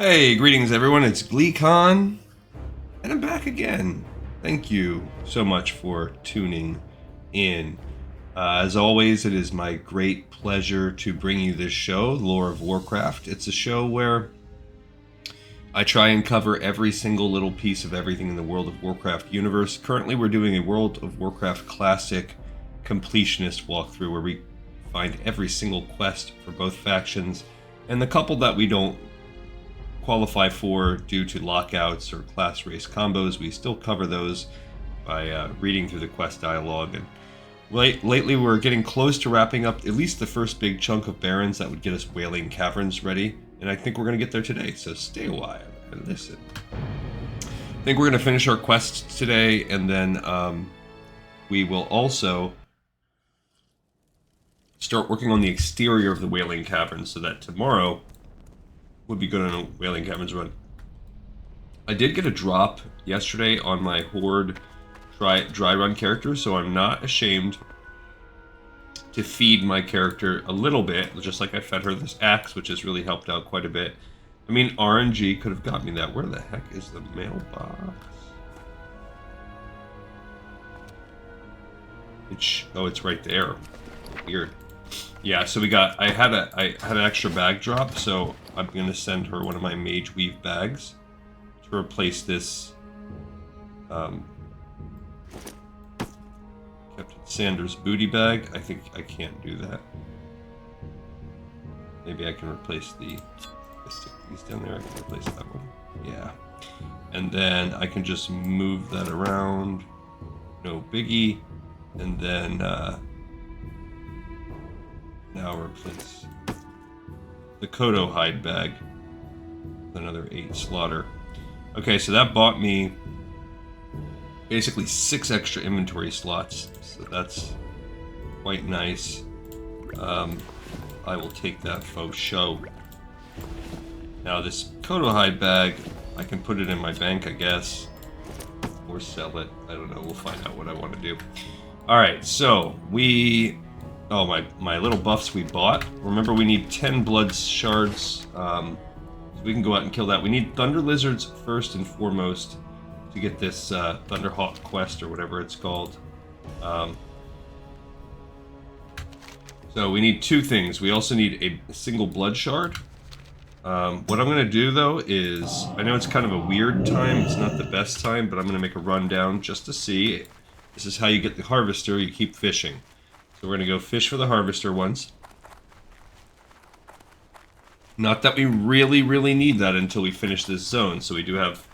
Hey, greetings everyone, it's GleeCon, and I'm back again. Thank you so much for tuning in. As always, it is my great pleasure to bring you this show, Lore of Warcraft. It's a show where I try and cover every single little piece of everything in the World of Warcraft universe. Currently, we're doing a World of Warcraft Classic completionist walkthrough where we find every single quest for both factions, and the couple that we don't qualify for due to lockouts or class race combos, we still cover those by reading through the quest dialogue. And lately we're getting close to wrapping up at least the first big chunk of Barrens that would get us Wailing Caverns ready, and I think we're going to get there today, so stay a while and listen. I think we're going to finish our quests today, and then we will also start working on the exterior of the Wailing Caverns so that tomorrow would be good on a Wailing Caverns run. I did get a drop yesterday on my Horde dry run character, so I'm not ashamed to feed my character a little bit, just like I fed her this axe, which has really helped out quite a bit. I mean, RNG could have got me that. Where the heck is the mailbox? It's right there. Weird. Yeah, so I had an extra bag drop, so I'm gonna send her one of my Mage Weave bags to replace this Captain Sanders booty bag. I think I can't do that. Maybe I can replace stick these down there. I can replace that one. Yeah, and then I can just move that around. No biggie, and then. Now replace the Kodo hide bag with another 8 slaughter. Okay, so that bought me basically 6 extra inventory slots, so that's quite nice. I will take that faux show. Now this Kodo hide bag, I can put it in my bank, I guess, or sell it. I don't know. We'll find out what I want to do. All right, so oh, my little buffs we bought. Remember, we need 10 blood shards, so we can go out and kill that. We need thunder lizards first and foremost to get this Thunderhawk quest, or whatever it's called. So we need 2 things. We also need a single blood shard. What I'm going to do, though, is... I know it's kind of a weird time. It's not the best time, but I'm going to make a rundown just to see. This is how you get the harvester. You keep fishing. So we're going to go fish for the harvester once. Not that we really, really need that until we finish this zone, so we do have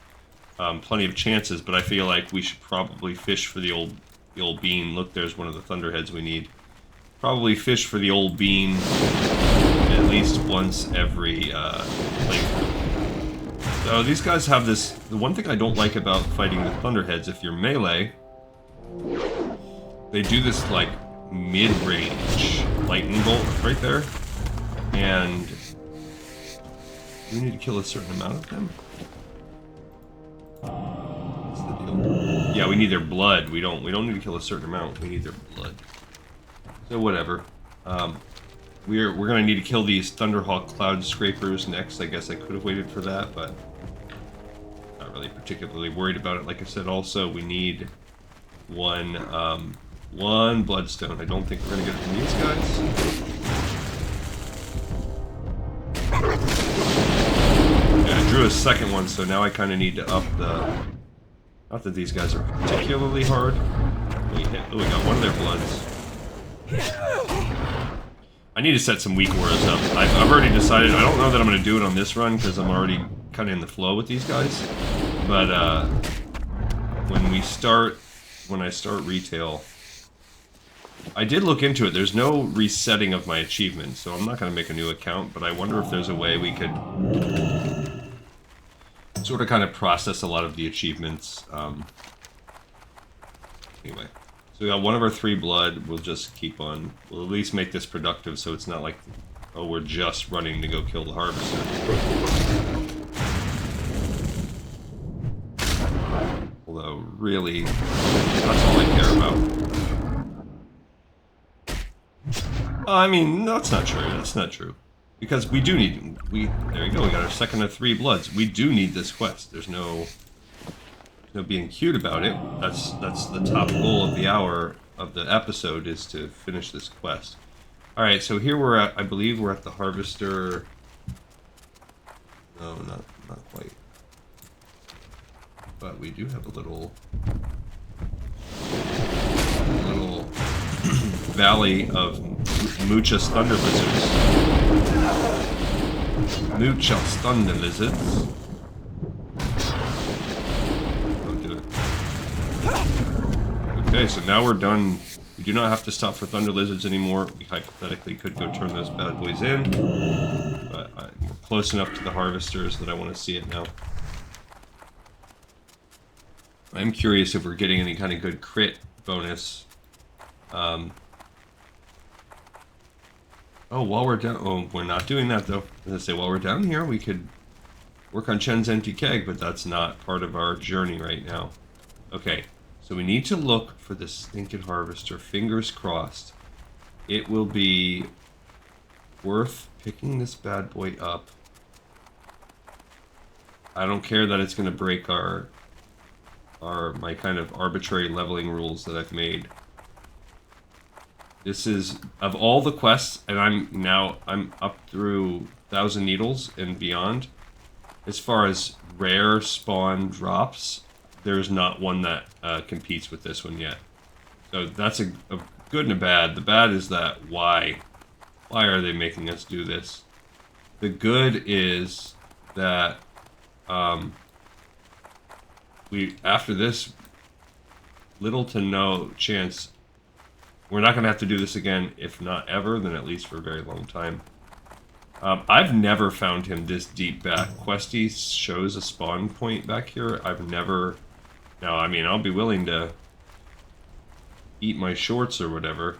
plenty of chances, but I feel like we should probably fish for the old bean. Look, there's one of the thunderheads we need. Probably fish for the old bean at least once every playthrough. So these guys have this... The one thing I don't like about fighting the thunderheads, if you're melee, they do this, like, mid-range lightning bolt right there, and we need to kill a certain amount of them. What's the deal? Yeah, we need their blood. We don't need to kill a certain amount. We need their blood. So whatever. We're gonna need to kill these Thunderhawk cloud scrapers next. I guess I could have waited for that, but not really particularly worried about it. Like I said, also we need one bloodstone. I don't think we're gonna get it from these guys. Yeah, I drew a second one, so now I kind of need to up the... Not that these guys are particularly hard. We got one of their bloods. I need to set some weak auras up. I've already decided, I don't know that I'm going to do it on this run, because I'm already kind of in the flow with these guys. But, when I start retail... I did look into it. There's no resetting of my achievements, so I'm not going to make a new account, but I wonder if there's a way we could sort of kind of process a lot of the achievements. Anyway, so we got one of our 3 blood. We'll just keep on. We'll at least make this productive so it's not like, oh, we're just running to go kill the harvester. Although, really, that's all I care about. I mean, that's not true. That's not true. Because we do need, there you go, we got our second of 3 bloods. We do need this quest. There's no being cute about it. That's the top goal of the hour of the episode, is to finish this quest. Alright, so here we're at, I believe we're at the Harvester. No, not quite. But we do have a little valley of Muchas Thunder Lizards. Muchas Thunder Lizards. Don't do it. Okay, so now we're done. We do not have to stop for Thunder Lizards anymore. We hypothetically could go turn those bad boys in. But we're close enough to the Harvesters that I want to see it now. I'm curious if we're getting any kind of good crit bonus. Oh, while we're down... Oh, we're not doing that, though. As I say, while we're down here, we could work on Chen's empty keg, but that's not part of our journey right now. Okay, so we need to look for this stinking Harvester. Fingers crossed. It will be worth picking this bad boy up. I don't care that it's going to break my kind of arbitrary leveling rules that I've made. This is, of all the quests, and I'm up through 1,000 Needles and beyond. As far as rare spawn drops, there's not one that competes with this one yet. So that's a good and a bad. The bad is that why are they making us do this? The good is that after this, little to no chance. We're not going to have to do this again, if not ever, then at least for a very long time. I've never found him this deep back. Questy shows a spawn point back here. I've never... Now, I mean, I'll be willing to eat my shorts or whatever,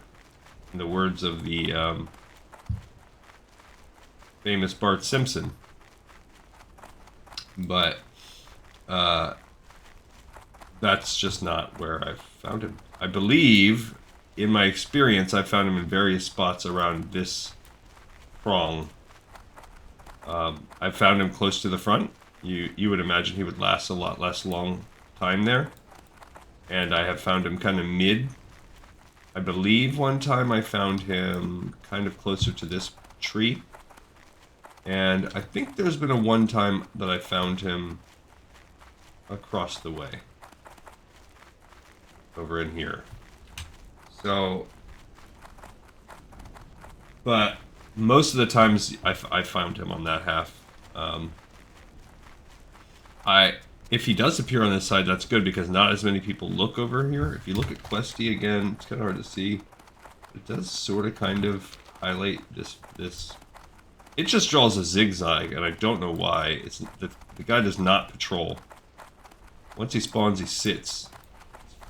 in the words of the famous Bart Simpson. But that's just not where I've found him. I believe... In my experience, I found him in various spots around this prong. I found him close to the front. You would imagine he would last a lot less long time there. And I have found him kind of mid. I believe one time I found him kind of closer to this tree. And I think there's been a one time that I found him across the way. Over in here. So, but most of the times I found him on that half. If he does appear on this side, that's good because not as many people look over here. If you look at Questy again, it's kind of hard to see. It does sort of kind of highlight this. It just draws a zigzag, and I don't know why. It's the guy does not patrol. Once he spawns, he sits.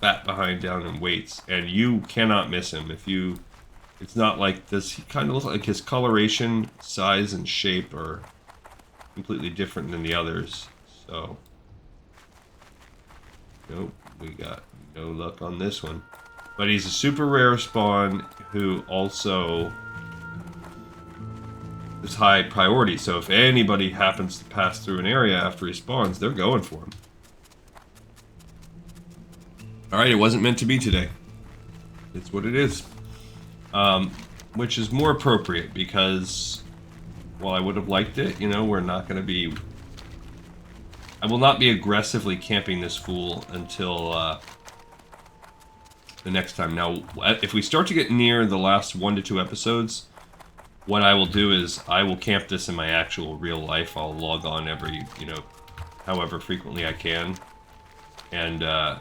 Fat behind down and waits, and you cannot miss him. It's not like this. He kind of looks like his coloration, size, and shape are completely different than the others. So, nope, we got no luck on this one. But he's a super rare spawn who also is high priority. So if anybody happens to pass through an area after he spawns, they're going for him. Alright, it wasn't meant to be today. It's what it is. Which is more appropriate because, while I would have liked it, you know, we're not going to be... I will not be aggressively camping this fool until the next time. Now, if we start to get near the last 1 to 2 episodes, what I will do is I will camp this in my actual real life. I'll log on every, you know, however frequently I can. And,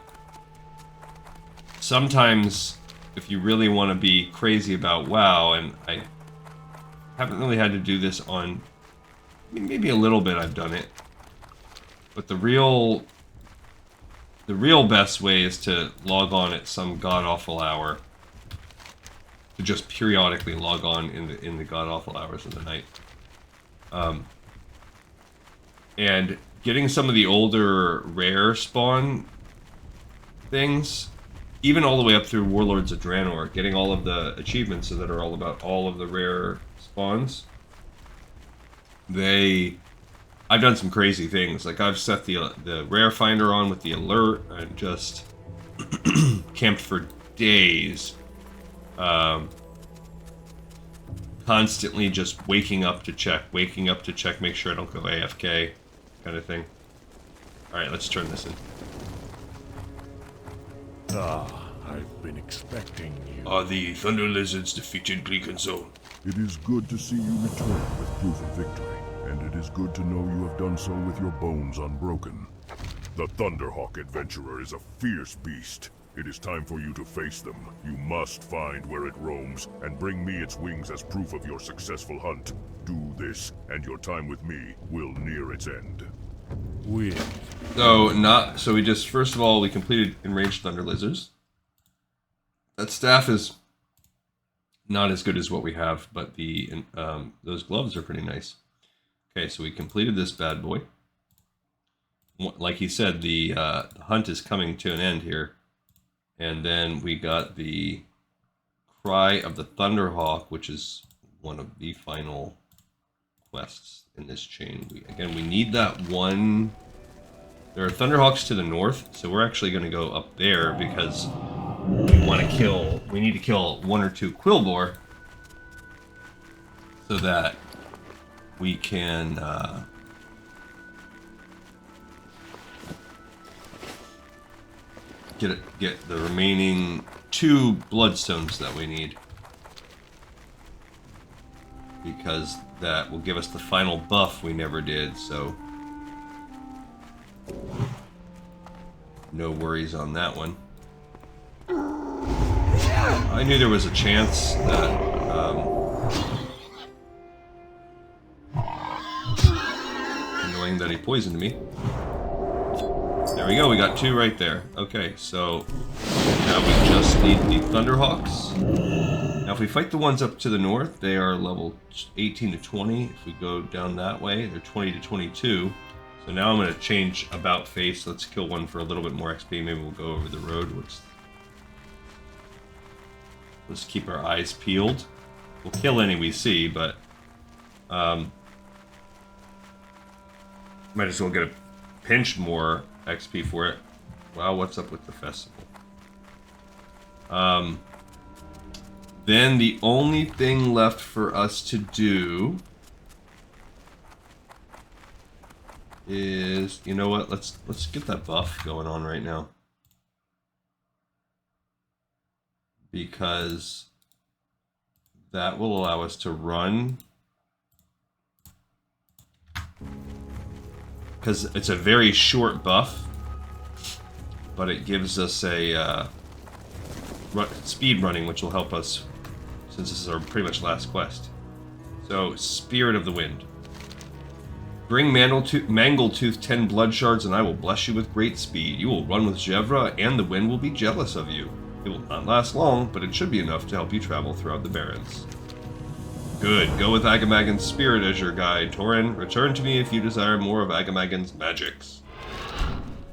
sometimes, if you really want to be crazy about WoW, and I haven't really had to do this on... Maybe a little bit I've done it. But the real best way is to log on at some god-awful hour. To just periodically log on in the god-awful hours of the night. And getting some of the older rare spawn things... Even all the way up through Warlords of Draenor, getting all of the achievements that are all about all of the rare spawns. I've done some crazy things. Like I've set the rare finder on with the alert and just camped for days. Constantly just waking up to check, make sure I don't go AFK, kind of thing. Alright, let's turn this in. Ah, I've been expecting you. Are the Thunder Lizards defeated, Gleekan Zone? It is good to see you return with proof of victory, and it is good to know you have done so with your bones unbroken. The Thunderhawk adventurer is a fierce beast. It is time for you to face them. You must find where it roams, and bring me its wings as proof of your successful hunt. Do this, and your time with me will near its end. So we just, first of all, we completed Enraged Thunder Lizards. That staff is not as good as what we have, but those gloves are pretty nice. Okay, so we completed this bad boy. Like he said, the hunt is coming to an end here. And then we got the Cry of the Thunderhawk, which is one of the final quests in this chain. We need that one. There are Thunderhawks to the north, so we're actually going to go up there because we need to kill 1 or 2 Quillboar so that we can get the remaining 2 bloodstones that we need, because that will give us the final buff we never did. So no worries on that one. I knew there was a chance that annoying that he poisoned me. There we go, we got 2 right there. Okay, so now we just need the Thunderhawks. Now if we fight the ones up to the north, they are level 18 to 20. If we go down that way, they're 20 to 22. So now I'm going to change about face. Let's kill one for a little bit more XP. Maybe we'll go over the road. Let's keep our eyes peeled. We'll kill any we see, but might as well get a pinch more XP for it. Wow, what's up with the festival? Then the only thing left for us to do is, you know what? Let's get that buff going on right now, because that will allow us to run. Because it's a very short buff, but it gives us a speed running, which will help us since this is our pretty much last quest. So, Spirit of the Wind. Bring Mangletooth 10 blood shards, and I will bless you with great speed. You will run with Gevra, and the wind will be jealous of you. It will not last long, but it should be enough to help you travel throughout the Barrens. Good. Go with Agamagan's spirit as your guide, Torin. Return to me if you desire more of Agamagan's magics.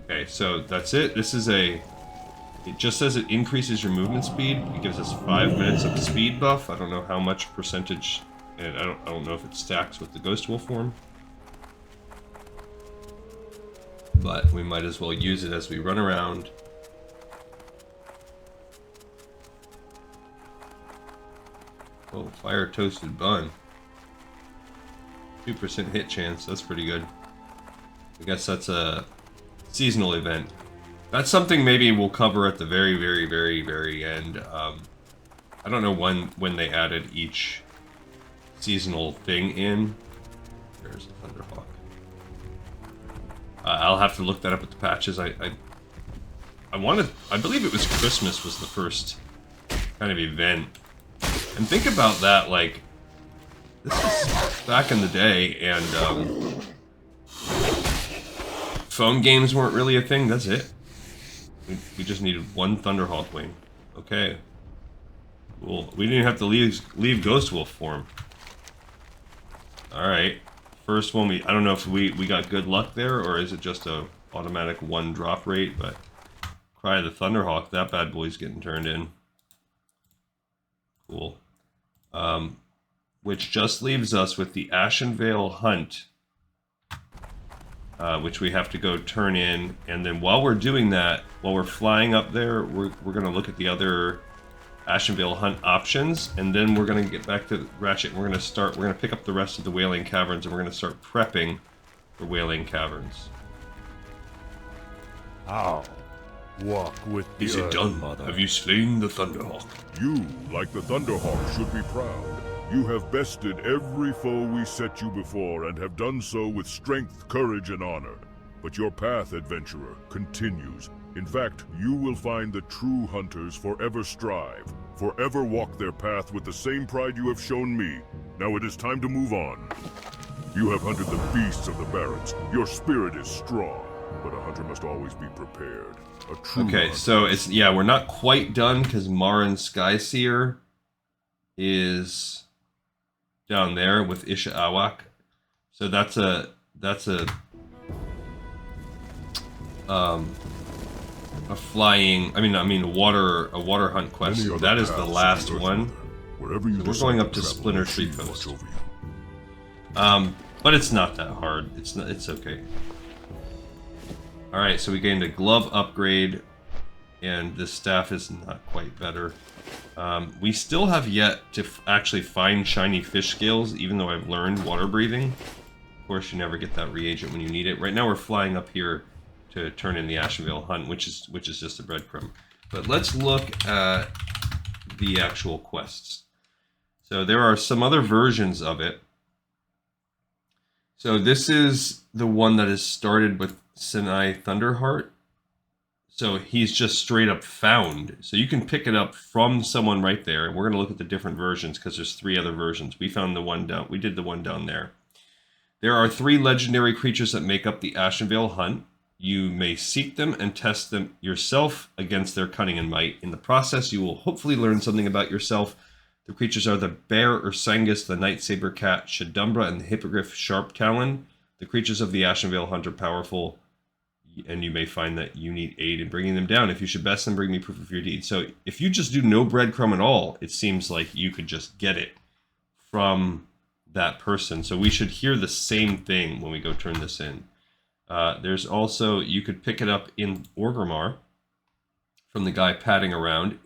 Okay, so that's it. This is it just says it increases your movement speed. It gives us 5 minutes of speed buff. I don't know how much percentage, and I don't know if it stacks with the Ghost Wolf form. But we might as well use it as we run around. Oh, fire toasted bun. 2% hit chance, that's pretty good. I guess that's a seasonal event. That's something maybe we'll cover at the very, very, very, very end. I don't know when they added each seasonal thing in. There's a Thunderhawk. I'll have to look that up with the patches. I believe it was Christmas was the first kind of event. And think about that, like, this is back in the day, and phone games weren't really a thing. That's it. We just needed 1 Thunderhawk wing. Okay. Cool. We didn't have to leave Ghost Wolf form. Alright. First one, I don't know if we got good luck there, or is it just a automatic 1 drop rate, but Cry of the Thunderhawk, that bad boy's getting turned in. Cool. which just leaves us with the Ashenvale Hunt, which we have to go turn in. And then while we're doing that, while we're flying up there, we're going to look at the other Ashenvale Hunt options, and then we're going to get back to Ratchet, and we're going to pick up the rest of the Wailing Caverns, and we're going to start prepping for Wailing Caverns. How? Walk with the Is it Earth done? Mother. Have you slain the Thunderhawk? You, like the Thunderhawk, should be proud. You have bested every foe we set you before and have done so with strength, courage, and honor. But your path, adventurer, continues. In fact, you will find the true hunters forever strive, forever walk their path with the same pride you have shown me. Now it is time to move on. You have hunted the beasts of the Barrens. Your spirit is strong, but a hunter must always be prepared. A true hunter. So it's, yeah, we're not quite done because Marin Skyseer is down there with Isha'awak. So that's a flying, a water hunt quest. So that is the last one. Wherever you So we're going up to Splinter Tree Post. But it's not that hard. It's okay. All right, so we gained a glove upgrade, and the staff is not quite better. We still have yet to actually find shiny fish scales, even though I've learned water breathing. Of course, you never get that reagent when you need it. Right now, we're flying up here to turn in the Ashenvale Hunt, which is just a breadcrumb. But let's look at the actual quests. So there are some other versions of it. So this is the one that is started with Sinai Thunderheart. So he's just straight up found. So you can pick it up from someone right there. And we're going to look at the different versions because there's 3 other versions. We found the one down. We did the one down there. There are 3 legendary creatures that make up the Ashenvale Hunt. You may seek them and test them yourself against their cunning and might. In the process, you will hopefully learn something about yourself. The creatures are the Bear Ursangus, the Night Saber Cat, Shadumbra, and the Hippogriff Sharp Talon. The creatures of the Ashenvale Hunt are powerful, and you may find that you need aid in bringing them down. If you should best them, bring me proof of your deed. So if you just do no breadcrumb at all, it seems like you could just get it from that person. So we should hear the same thing when we go turn this in. There's also, you could pick it up in Orgrimmar from the guy padding around.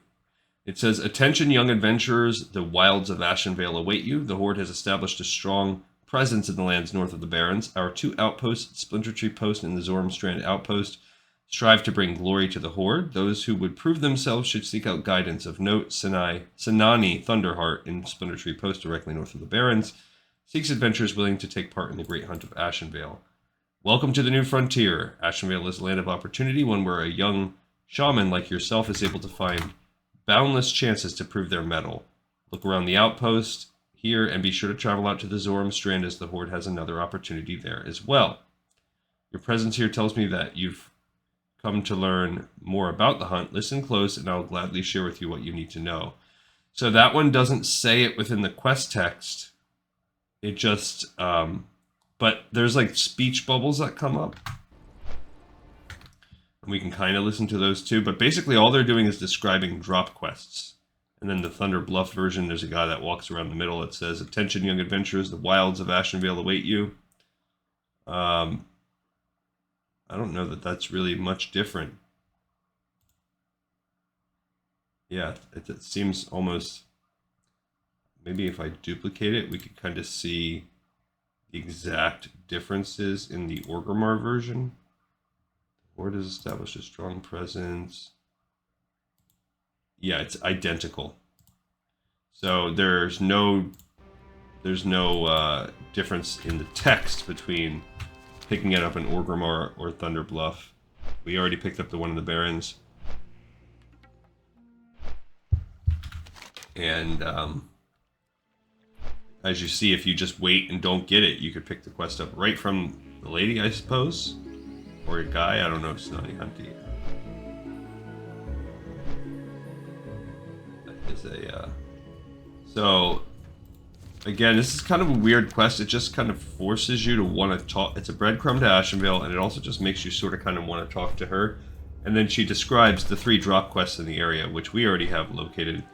It says, "Attention, young adventurers, the wilds of Ashenvale await you. The Horde has established a strong presence in the lands north of the Barrens. Our 2 outposts, Splinter Tree Post and the Zormstrand Outpost, strive to bring glory to the Horde. Those who would prove themselves should seek out guidance. Of note, Sinani Thunderheart in Splinter Tree Post, directly north of the Barrens, seeks adventurers willing to take part in the great hunt of Ashenvale. Welcome to the new frontier. Ashenvale is a land of opportunity, one where a young shaman like yourself is able to find boundless chances to prove their mettle. Look around the outpost here and be sure to travel out to the Zormstrand, as the Horde has another opportunity there as well. Your presence here tells me that you've come to learn more about the hunt. Listen close and I'll gladly share with you what you need to know." So that one doesn't say it within the quest text. It just, but there's like speech bubbles that come up. And we can kind of listen to those too. But basically all they're doing is describing drop quests. And then the Thunder Bluff version, there's a guy that walks around the middle that says, "Attention, young adventurers, the wilds of Ashenvale await you." I don't know that that's really much different. Yeah, it seems almost... Maybe if I duplicate it, we could kind of see the exact differences in the Orgrimmar version. The Horde has established a strong presence. Yeah, it's identical. So there's no difference in the text between picking it up in Orgrimmar or Thunder Bluff. We already picked up the one in the Barrens. And as you see, if you just wait and don't get it, you could pick the quest up right from the lady, I suppose, or a guy. I don't know if it's not Hunty. That is a so again, this is kind of a weird quest. It just kind of forces you to want to talk. It's a breadcrumb to Ashenvale, and it also just makes you sort of kind of want to talk to her. And then she describes the 3 drop quests in the area, which we already have located.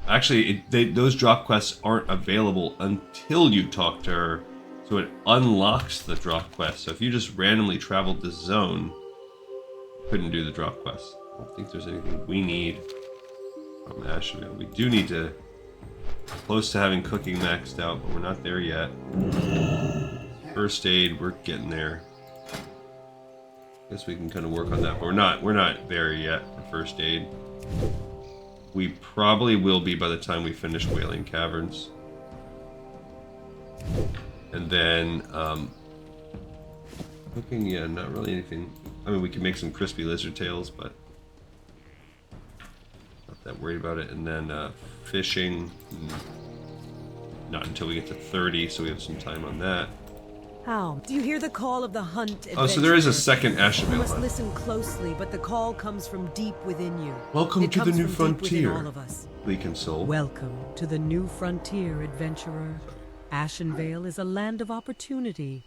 Actually, those drop quests aren't available until you talk to her, so it unlocks the drop quest. So if you just randomly traveled this zone, you couldn't do the drop quest. I don't think there's anything we need from Ashenvale. We do need to... Close to having cooking maxed out, but we're not there yet. First aid, we're getting there. Guess we can kind of work on that, but we're not there yet for first aid. We probably will be by the time we finish Wailing Caverns. And then, cooking, yeah, not really anything. I mean, we can make some crispy lizard tails, but not that worried about it. And then, fishing, not until we get to 30, so we have some time on that. How? Do you hear the call of the hunt? Oh, so there is a second You Ashenvale must Hunt. listen closely, but the call comes from deep within you. Welcome It to the comes new from deep within frontier, all of us. Leakin Soul. Welcome to the new frontier, adventurer. Ashenvale is a land of opportunity,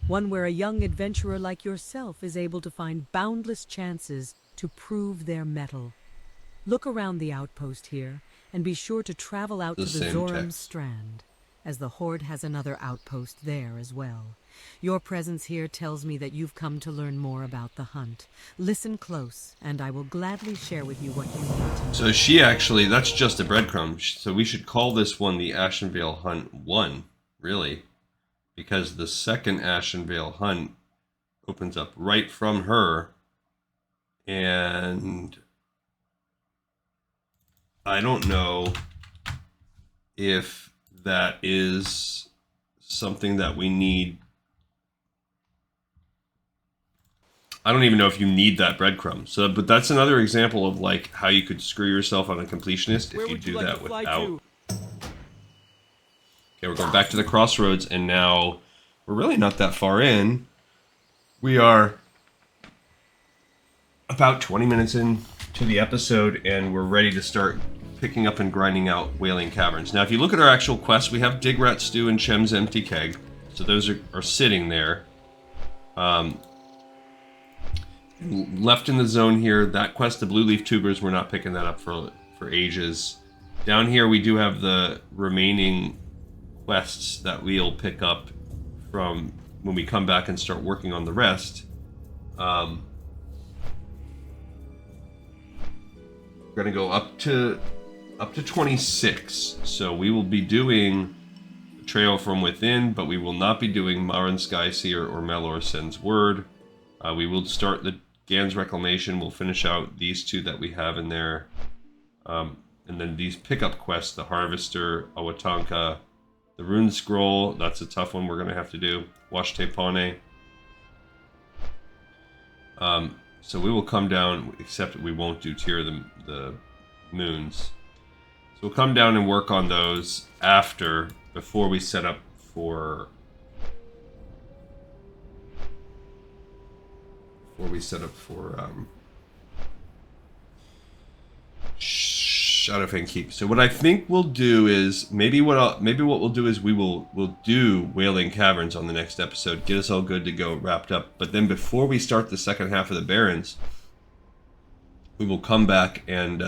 one where a young adventurer like yourself is able to find boundless chances to prove their mettle. Look around the outpost here, and be sure to travel out The to the same Zoram text. Strand, as the Horde has another outpost there as well. Your presence here tells me that you've come to learn more about the hunt. Listen close, and I will gladly share with you what you need to know. So she actually, that's just a breadcrumb. So we should call this one the Ashenvale Hunt 1, really. Because the second Ashenvale Hunt opens up right from her. And I don't know if that is something that we need. I don't even know if you need that breadcrumb. So, but that's another example of like how you could screw yourself on a completionist if you do that without. Okay, we're going back to the crossroads, and now we're really not that far in. We are about 20 minutes into the episode, and we're ready to start picking up and grinding out Wailing Caverns. Now, if you look at our actual quests, we have Dig Rat Stew and Chem's Empty Keg. So those are sitting there. Left in the zone here, that quest, the Blue Leaf Tubers, we're not picking that up for ages. Down here, we do have the remaining quests that we'll pick up from when we come back and start working on the rest. We're gonna go up to 26. So we will be doing Trail from Within, but we will not be doing Marin Skyseer or Melor Sends Word. We will start the Gan's Reclamation. We'll finish out these two that we have in there. And then these pickup quests, the Harvester, Awatanka, the Rune Scroll, that's a tough one we're going to have to do. Wash Tepone. So we will come down, except we won't do Tear the Moons. So we'll come down and work on those before we set up for... Shadowfang Keep. So what I think we'll do is maybe what we'll do is we'll do Wailing Caverns on the next episode, get us all good to go, wrapped up. But then before we start the second half of the Barrens, we will come back and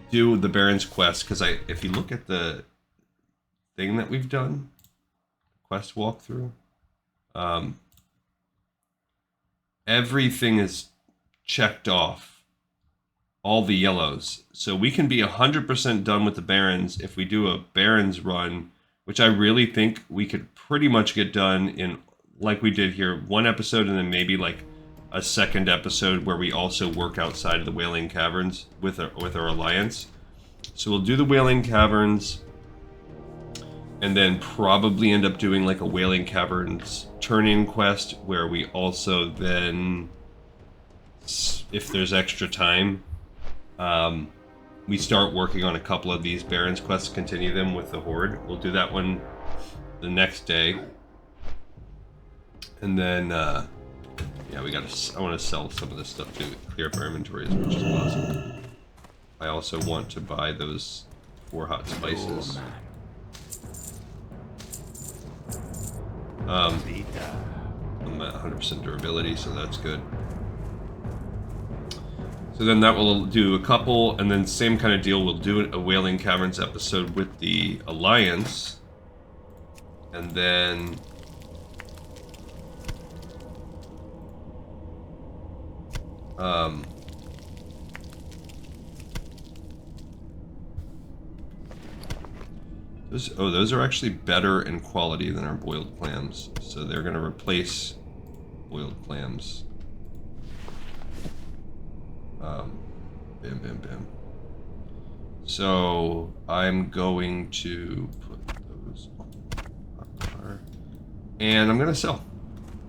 do the Barrens quest. Because if you look at the thing that we've done, quest walkthrough, everything is checked off, all the yellows. So we can be 100% done with the Barrens if we do a Barrens run, which I really think we could pretty much get done in, like we did here, one episode and then maybe like a second episode where we also work outside of the Wailing Caverns with our alliance. So we'll do the Wailing Caverns and then probably end up doing like a Wailing Caverns turn-in quest where we also then, if there's extra time, we start working on a couple of these Barrens quests, continue them with the Horde. We'll do that one the next day. And then, yeah, I want to sell some of this stuff to clear up our inventory as much as possible. I also want to buy those 4 hot spices. I'm at 100% durability, so that's good. So then that will do a couple, and then same kind of deal. We'll do a Wailing Caverns episode with the Alliance. And then... those are actually better in quality than our boiled clams. So they're going to replace boiled clams. Bam, bam, bam. So I'm going to put those on. And I'm going to sell.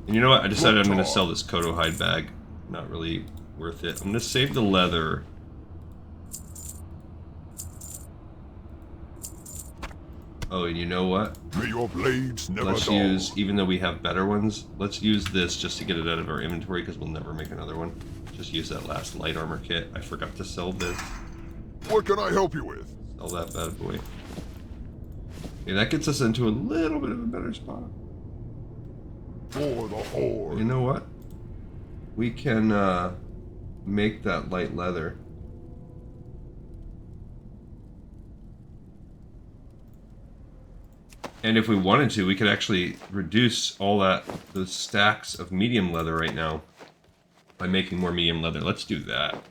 And you know what? I decided I'm going to sell this Kodo hide bag. Not really worth it. I'm going to save the leather. Oh, and you know what? May your blades never Let's dull. use, even though we have better ones, let's use this just to get it out of our inventory because we'll never make another one. Just use that last light armor kit. I forgot to sell this. What can I help you with? Sell that bad boy. Okay, that gets us into a little bit of a better spot. For the horde. You know what? We can make that light leather. And if we wanted to, we could actually reduce all those stacks of medium leather right now by making more medium leather. Let's do that.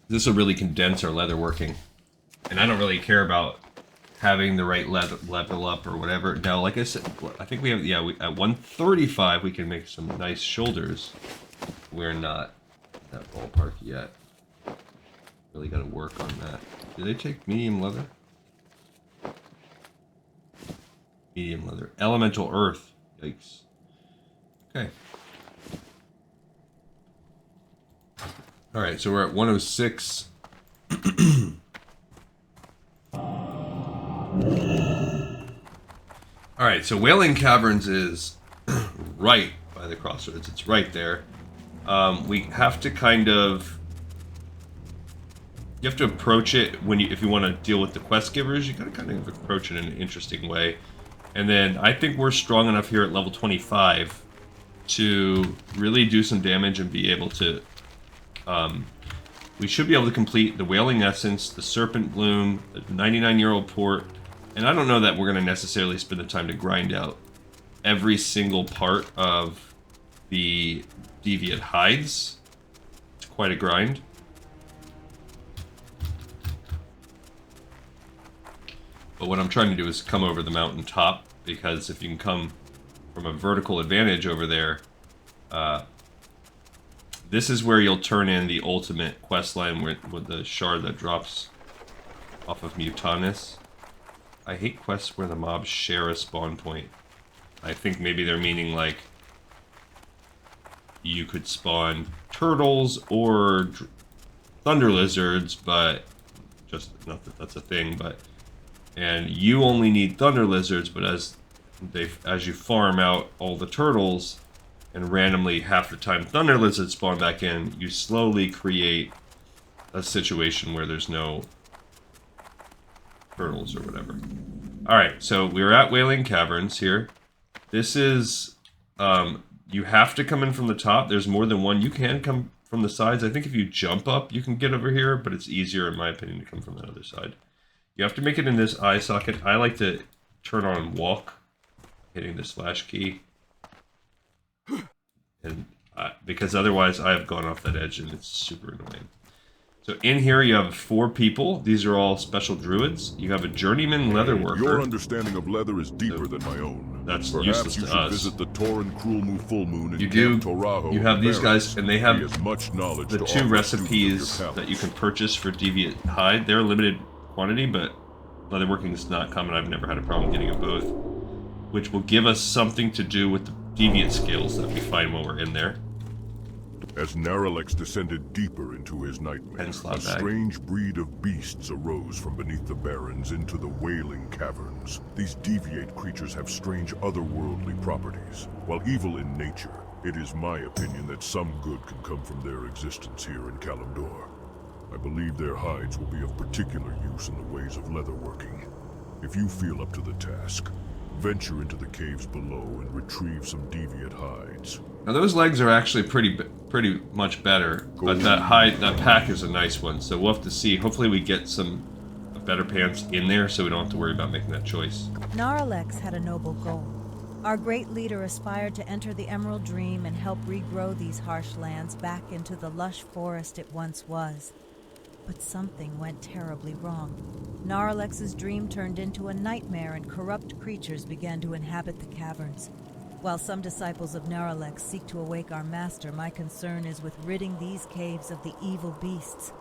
This will really condense our leather working. And I don't really care about having the right level up or whatever. Now, like I said, I think we have, yeah, at 135 we can make some nice shoulders. We're not in that ballpark yet. Really got to work on that. Do they take medium leather? Medium leather. Elemental earth. Yikes. Okay. Alright, so we're at 106. Alright, so Wailing Caverns is right by the crossroads. It's right there. We have to kind of... You have to approach it when if you want to deal with the quest givers, you gotta kind of approach it in an interesting way. And then I think we're strong enough here at level 25 to really do some damage and be able to... we should be able to complete the Wailing Essence, the Serpent Bloom, the 99-year-old port, and I don't know that we're going to necessarily spend the time to grind out every single part of the Deviate Hides. It's quite a grind. But what I'm trying to do is come over the mountain top, because if you can come from a vertical advantage over there, this is where you'll turn in the ultimate questline with the shard that drops off of Mutanus. I hate quests where the mobs share a spawn point. I think maybe they're meaning like you could spawn turtles or thunder lizards, but just not that that's a thing, but and you only need thunder lizards, but as you farm out all the turtles and randomly half the time thunder lizards spawn back in, you slowly create a situation where there's no turtles or whatever. Alright, so we're at Wailing Caverns here. This is, you have to come in from the top. There's more than one. You can come from the sides. I think if you jump up, you can get over here, but it's easier, in my opinion, to come from that other side. You have to make it in this eye socket. I like to turn on walk, hitting the slash key. And because otherwise I have gone off that edge and it's super annoying. So in here you have 4 people. These are all special druids. You have a journeyman leather worker. Your understanding of leather is deeper than my own. That's Perhaps useless you to should us. visit the Torin Krulmu full moon in You Camp do. Torajo You have in these Barrens. guys, and they have He has much knowledge the to 2 offer students of recipes your that you can talents. purchase for Deviate Hide. They're limited quantity, but leatherworking is not common. I've never had a problem getting them both. Which will give us something to do with the Deviate skills that we find while we're in there. As Naralex descended deeper into his nightmare, Pen a slot bag. strange breed of beasts arose from beneath the Barrens into the Wailing Caverns. These deviate creatures have strange otherworldly properties. While evil in nature, it is my opinion that some good can come from their existence here in Kalimdor. I believe their hides will be of particular use in the ways of leatherworking. If you feel up to the task, venture into the caves below and retrieve some deviate hides. Now those legs are actually pretty much better, but that pack is a nice one. So we'll have to see. Hopefully we get some better pants in there, so we don't have to worry about making that choice. Narlex had a noble goal. Our great leader aspired to enter the Emerald Dream and help regrow these harsh lands back into the lush forest it once was. But something went terribly wrong. Narlex's dream turned into a nightmare and corrupt creatures began to inhabit the caverns. While some disciples of Narlex seek to awake our master, my concern is with ridding these caves of the evil beasts.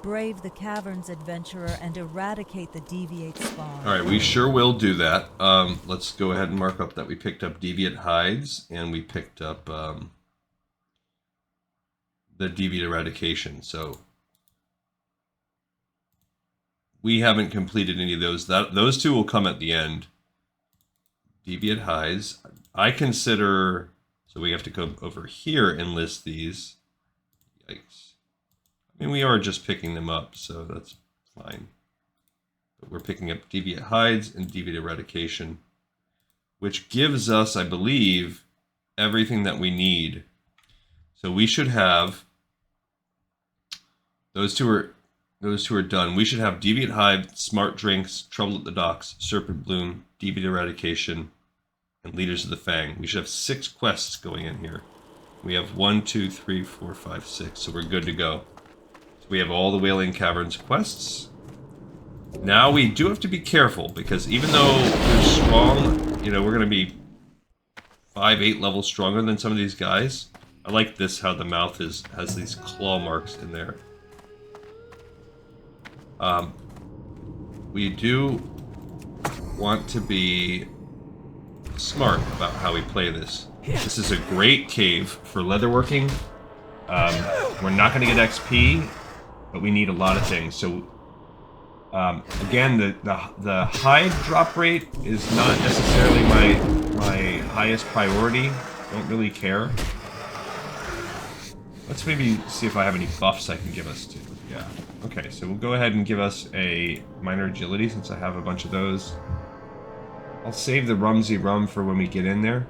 Brave the caverns, adventurer, and eradicate the deviate spawn. Alright, we sure will do that. Let's go ahead and mark up that we picked up deviate hides, and we picked up the deviate eradication, so we haven't completed any of those. Those two will come at the end. Deviate hides. I consider... So we have to go over here and list these. Yikes. I mean, we are just picking them up, so that's fine. But we're picking up deviate hides and deviate eradication, which gives us, I believe, everything that we need. So we should have... Those two are done. We should have deviate hide, smart drinks, trouble at the docks, serpent bloom, deviate eradication, and leaders of the fang. We should have 6 quests going in here. We have 1, 2, 3, 4, 5, 6, so we're good to go. So we have all the Wailing Caverns quests. Now we do have to be careful, because even though we're strong, you know, we're going to be 5, 8 levels stronger than some of these guys. I like this, how the mouth has these claw marks in there. We do want to be smart about how we play this. This is a great cave for leatherworking. We're not going to get XP, but we need a lot of things. So, again, the hide drop rate is not necessarily my highest priority. Don't really care. Let's maybe see if I have any buffs I can give us to. Yeah. Okay, so we'll go ahead and give us a minor agility since I have a bunch of those. I'll save the Rumsy Rum for when we get in there.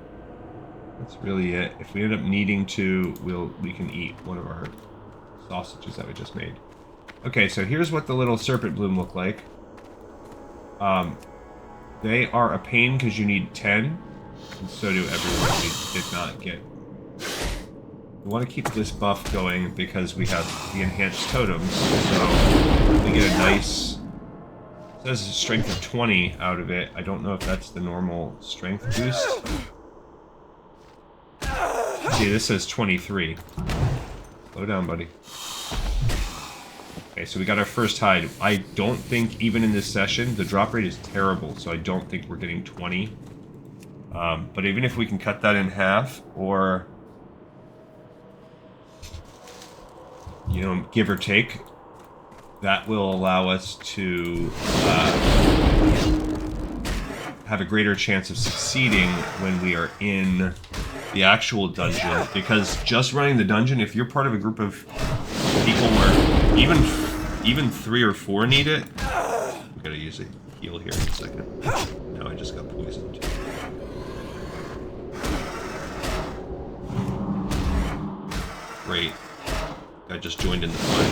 That's really it. If we end up needing to, we can eat one of our sausages that we just made. Okay, so here's what the little serpent bloom look like. They are a pain because you need 10, and so do everyone. We did not get. We want to keep this buff going because we have the enhanced totems, so we get a nice... It says a strength of 20 out of it. I don't know if that's the normal strength boost. See, this says 23. Slow down, buddy. Okay, so we got our first hide. I don't think, even in this session, the drop rate is terrible, so I don't think we're getting 20. But even if we can cut that in half, or... you know, give or take, that will allow us to have a greater chance of succeeding when we are in the actual dungeon. Because just running the dungeon, if you're part of a group of people where even 3 or 4 need it, we gotta use a heal here in a second. No, I just got poisoned. Great. I just joined in the fight.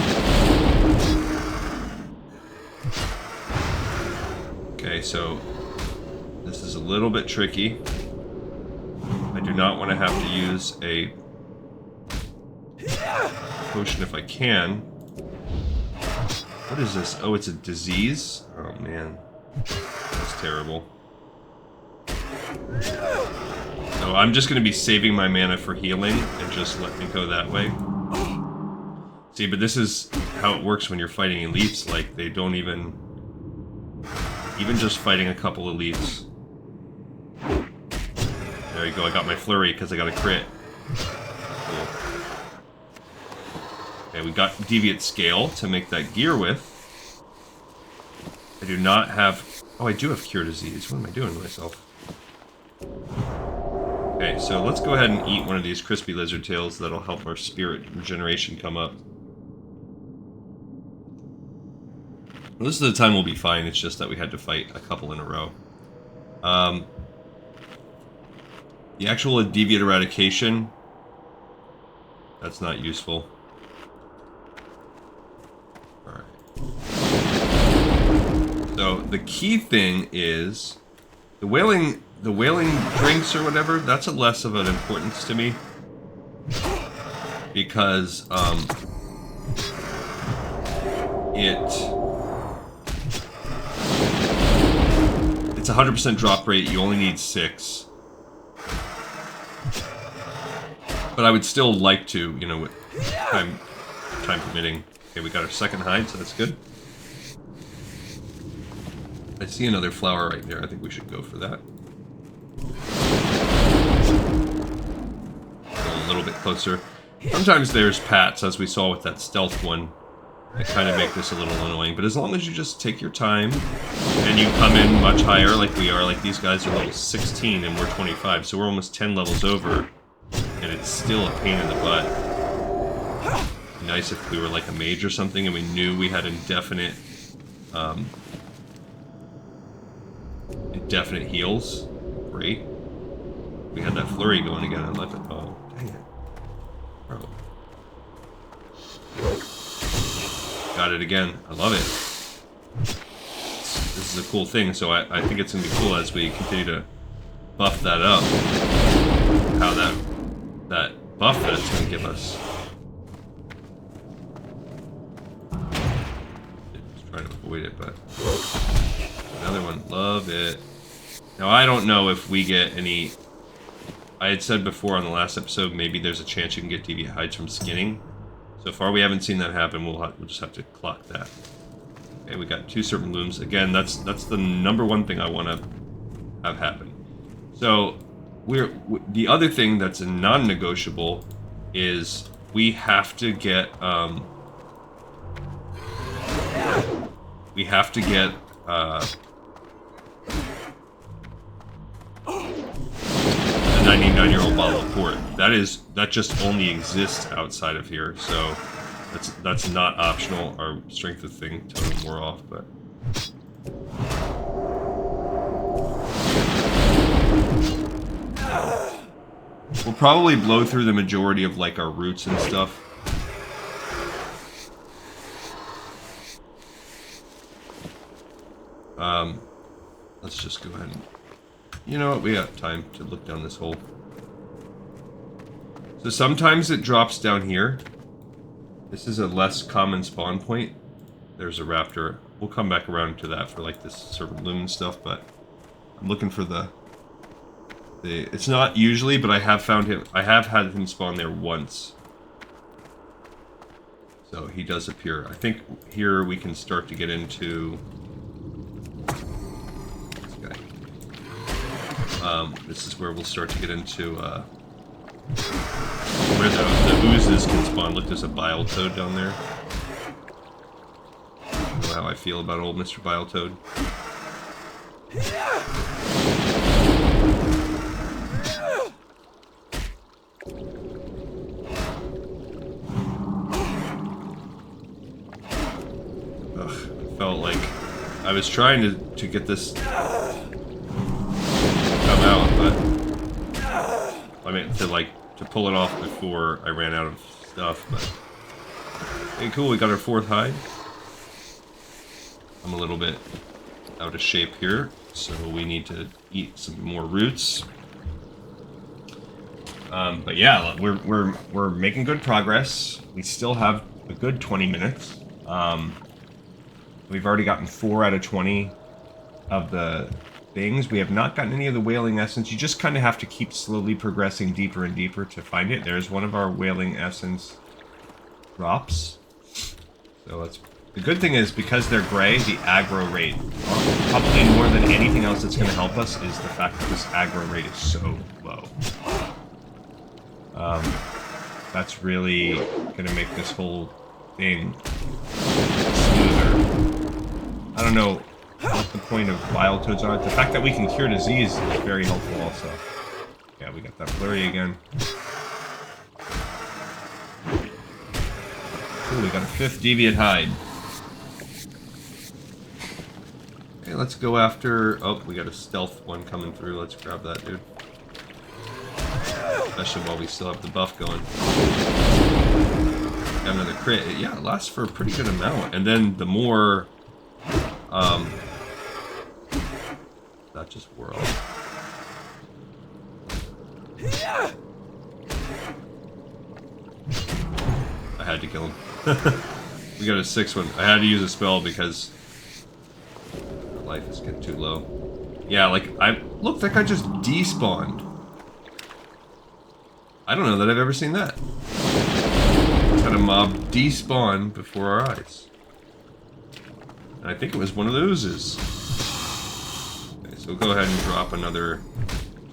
Okay, so this is a little bit tricky. I do not want to have to use a potion if I can. What is this? Oh, it's a disease? Oh, man. That's terrible. So I'm just going to be saving my mana for healing and just let me go that way. See, but this is how it works when you're fighting elites. Like, they don't even just fighting a couple elites. There you go, I got my flurry because I got a crit. Cool. Okay, we got deviate scale to make that gear with. I do not have... Oh, I do have cure disease. What am I doing to myself? Okay, so let's go ahead and eat one of these crispy lizard tails. That'll help our spirit regeneration come up. Most of the time we'll be fine, it's just that we had to fight a couple in a row. The actual deviate eradication, That's not useful. Alright. So the key thing is the wailing drinks or whatever, that's a less of an importance to me. Because it's 100% drop rate, you only need 6. But I would still like to, you know, with time permitting. Okay, we got our second hide, so that's good. I see another flower right there. I think we should go for that. Go a little bit closer. Sometimes there's pats, as we saw with that stealth one, that kind of make this a little annoying. But as long as you just take your time and you come in much higher, like we are, like these guys are level 16 and we're 25, so we're almost 10 levels over, and it's still a pain in the butt. It'd be nice if we were like a mage or something and we knew we had indefinite heals. Great. We had that flurry going again and left it. Oh, dang it. Bro. Got it again. I love it. This is a cool thing, so I think it's going to be cool as we continue to buff that up. How that buff that's going to give us. Just trying to avoid it, but... Another one. Love it. Now, I don't know if we get any... I had said before on the last episode, maybe there's a chance you can get deviant hides from skinning. So far, we haven't seen that happen. We'll just have to clock that. Okay, we got 2 serpent looms. Again, that's the number one thing I want to have happen. So, the other thing that's a non-negotiable is we have to get a 99-year-old bottle of port. That just only exists outside of here, so that's not optional. Our strength of thing totem wore off, but we'll probably blow through the majority of like our roots and stuff. Let's just go ahead and... You know what? We have time to look down this hole. So sometimes it drops down here. This is a less common spawn point. There's a raptor. We'll come back around to that for like this serpent loom and stuff, but I'm looking for the... It's not usually, but I have found him... I have had him spawn there once. So he does appear. I think here we can start to get into... this is where we'll start to get into where the oozes can spawn. Look, there's a bile toad down there. I don't know how I feel about old Mr. Bile Toad. Ugh, I felt like I was trying to get this out, but I meant to pull it off before I ran out of stuff. But hey, cool, we got our 4th hide. I'm a little bit out of shape here, so we need to eat some more roots. But yeah, we're making good progress. We still have a good 20 minutes. We've already gotten 4 out of 20 of the things. We have not gotten any of the wailing essence. You just kind of have to keep slowly progressing deeper and deeper to find it. There's one of our wailing essence drops. So that's the good thing is because they're gray, the aggro rate, probably more than anything else that's going to help us, is the fact that this aggro rate is so low. That's really going to make this whole thing smoother. I don't know what the point of bile toads are. The fact that we can cure disease is very helpful also. Yeah, we got that flurry again. Ooh, we got a 5th deviant hide. Okay, let's go after... Oh, we got a stealth one coming through. Let's grab that, dude. A especially while we still have the buff going. Got another crit. Yeah, it lasts for a pretty good amount. And then the more... that just wore off. I had to kill him. We got a 6th one. I had to use a spell because life is getting too low. Yeah, like, look, that guy just despawned. I don't know that I've ever seen that. Had a mob despawn before our eyes. And I think it was one of the oozes. Okay, so we'll go ahead and drop another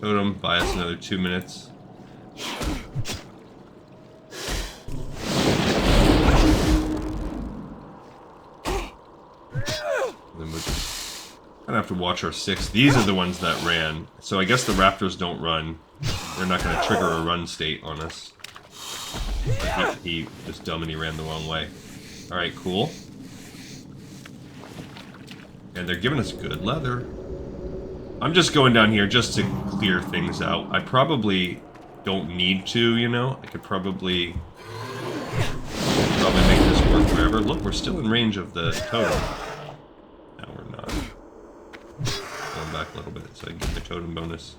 totem, buy us another 2 minutes. Then we'll just kind of have to watch our 6. These are the ones that ran. So I guess the raptors don't run. They're not going to trigger a run state on us. But he was dumb and he ran the wrong way. Alright, cool. And they're giving us good leather. I'm just going down here just to clear things out. I probably don't need to, you know? I could probably make this work wherever. Look, we're still in range of the totem. No, we're not. Going back a little bit so I can get the totem bonus.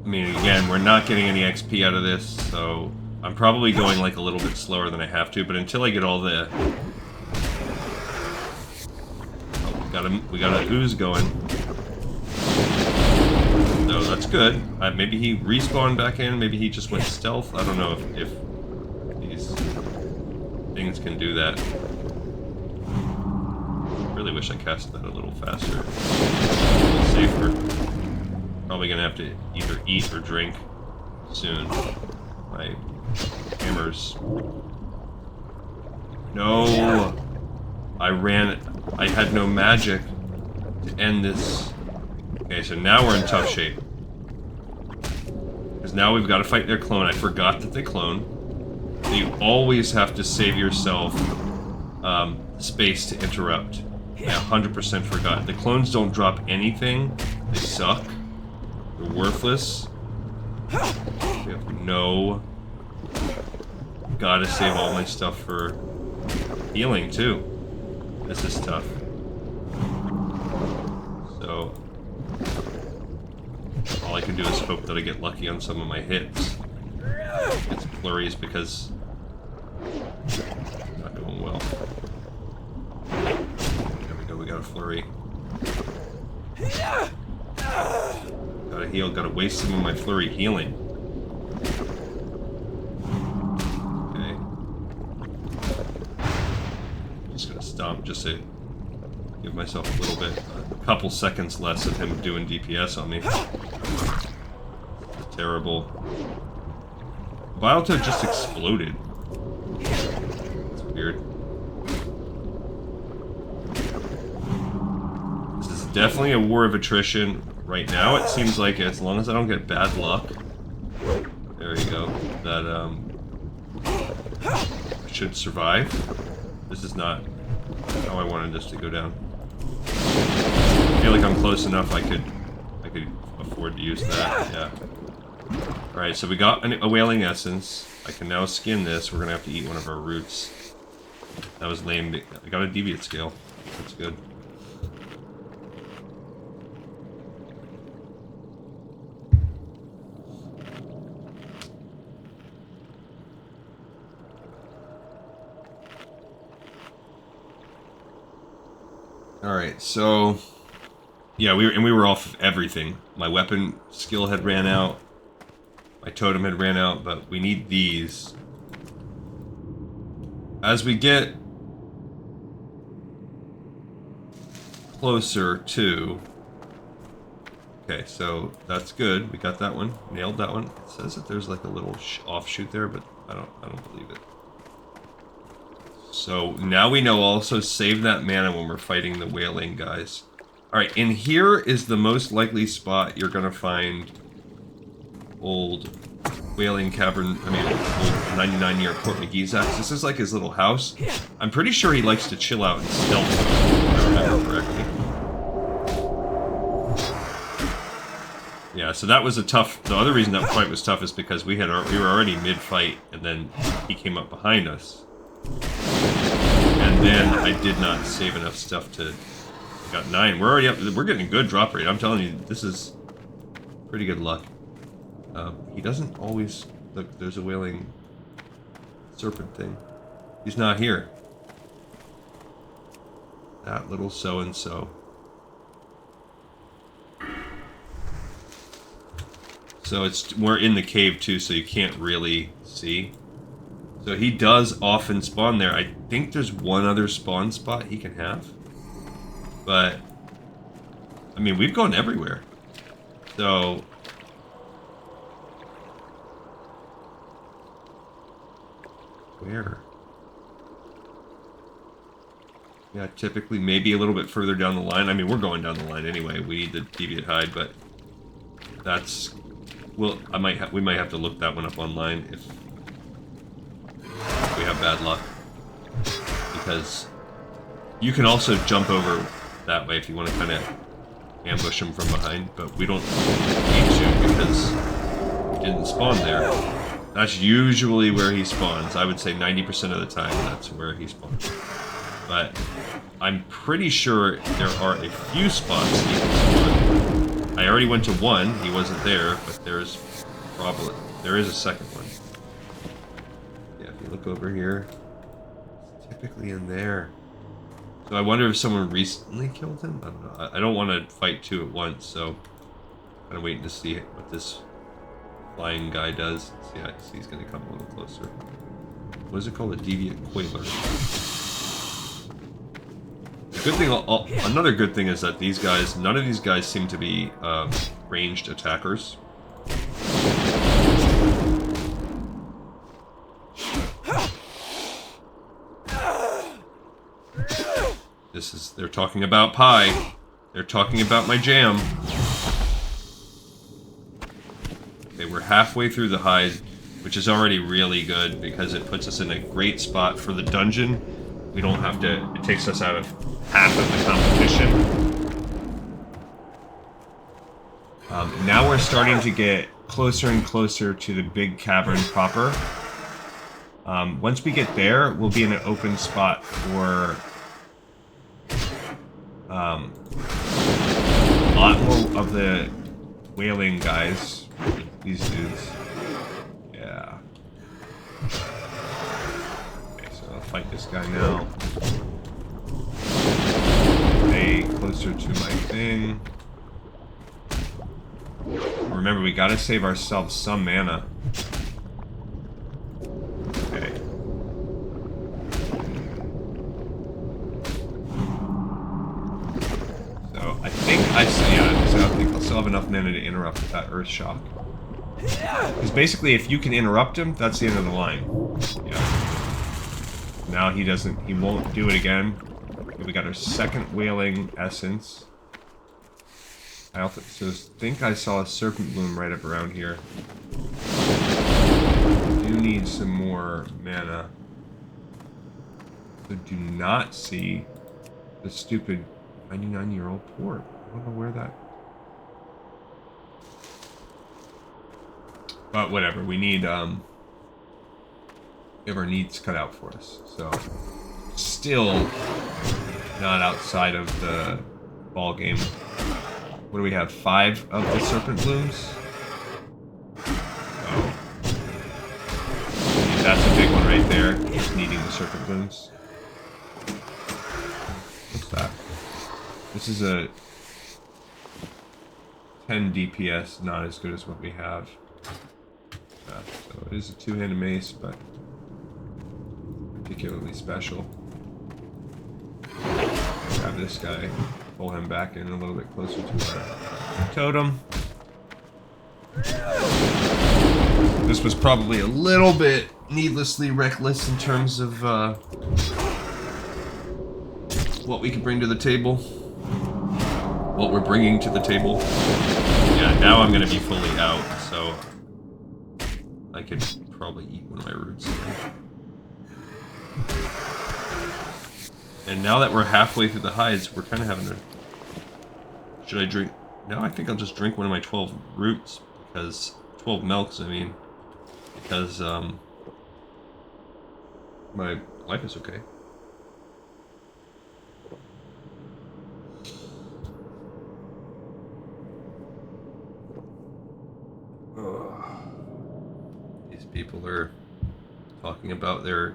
I mean, again, we're not getting any XP out of this, so I'm probably going like a little bit slower than I have to, but until I get all the... Oh, we got an ooze going. No, that's good. Maybe he respawned back in, maybe he just went stealth. I don't know if these things can do that. Really wish I cast that a little faster. A little safer. Probably gonna have to either eat or drink soon. My hammers. No! I had no magic to end this. Okay, so now we're in tough shape. Because now we've got to fight their clone. I forgot that they clone. So you always have to save yourself space to interrupt. I 100% forgot. The clones don't drop anything. They suck. They're worthless. We have no... Gotta save all my stuff for healing, too. This is tough. So... all I can do is hope that I get lucky on some of my hits. It's flurries because... not going well. There we go, we got a flurry. Gotta heal, gotta waste some of my flurry healing. Okay. Just gonna stomp just to give myself a little bit, a couple seconds less of him doing DPS on me. It's terrible. Biotech just exploded. It's weird. This is definitely a war of attrition. Right now, it seems like as long as I don't get bad luck, there you go, that I should survive. This is not how I wanted this to go down. I feel like I'm close enough I could afford to use that, yeah. Alright, so we got a Wailing Essence. I can now skin this. We're gonna have to eat one of our roots. That was lame. I got a Deviate Scale. That's good. Alright, so... yeah, we were off of everything. My weapon skill had ran out. My totem had ran out, but we need these. As we get closer to... okay, so that's good. We got that one. Nailed that one. It says that there's like a little offshoot there, but I don't believe it. So now we know also save that mana when we're fighting the Wailing guys. Alright, and here is the most likely spot you're gonna find old Wailing Cavern, old 99-year Port McGee's axe. This is like his little house. I'm pretty sure he likes to chill out and stealth, if I remember correctly. Yeah, so that was a tough... The other reason that fight was tough is because we were already mid-fight, and then he came up behind us. And then I did not save enough stuff to... Got 9. We're already up... We're getting a good drop rate. I'm telling you, this is pretty good luck. He doesn't always... Look, there's a wailing serpent thing. He's not here. That little so-and-so. So we're in the cave too, so you can't really see. So he does often spawn there. I think there's one other spawn spot he can have. But, I mean, we've gone everywhere. So... Where? Yeah, typically maybe a little bit further down the line. I mean, we're going down the line anyway. We need the deviate hide, but that's... Well, we might have to look that one up online if we have bad luck. Because you can also jump over that way if you want to kind of ambush him from behind, but we don't need to because he didn't spawn there. That's usually where he spawns. I would say 90% of the time that's where he spawns. But I'm pretty sure there are a few spots he can spawn. I already went to one, he wasn't there, but there is a second one. Yeah, if you look over here, it's typically in there. So I wonder if someone recently killed him? I don't know. I don't want to fight two at once, so I'm kind of waiting to see what this flying guy does. Yeah, he's going to come a little closer. What is it called? A deviant quailer. The good thing, another good thing is that these guys, none of these guys seem to be ranged attackers. They're talking about pie. They're talking about my jam. Okay, we're halfway through the hide, which is already really good because it puts us in a great spot for the dungeon. We don't have to, it takes us out of half of the competition. Now we're starting to get closer and closer to the big cavern proper. Once we get there, we'll be in an open spot for a lot more of the wailing guys. These dudes. Yeah. Okay, so I'll fight this guy now. Stay closer to my thing. Remember, we gotta save ourselves some mana. Okay. So I think I think I'll still have enough mana to interrupt that Earth Shock. Because basically, if you can interrupt him, that's the end of the line. Yeah. Now he won't do it again. We got our second wailing essence. I also think I saw a serpent bloom right up around here. I do need some more mana. So do not see the stupid 99-year-old port. I don't know where that... But whatever, we need, we have our needs cut out for us. So, still not outside of the ball game. What do we have? 5 of the serpent blooms? Oh. That's a big one right there. Just needing the serpent blooms. What's that? This is a 10 DPS, not as good as what we have. So it is a two-handed mace, but particularly special. Grab this guy, pull him back in a little bit closer to our totem. This was probably a little bit needlessly reckless in terms of what we could bring to the table. What we're bringing to the table. Yeah, now I'm going to be fully out, so I could probably eat one of my roots. And now that we're halfway through the hides, we're kind of having a... Should I drink Now I think I'll just drink one of my 12 roots, because 12 milks, I mean, because my life is okay. These people are talking about their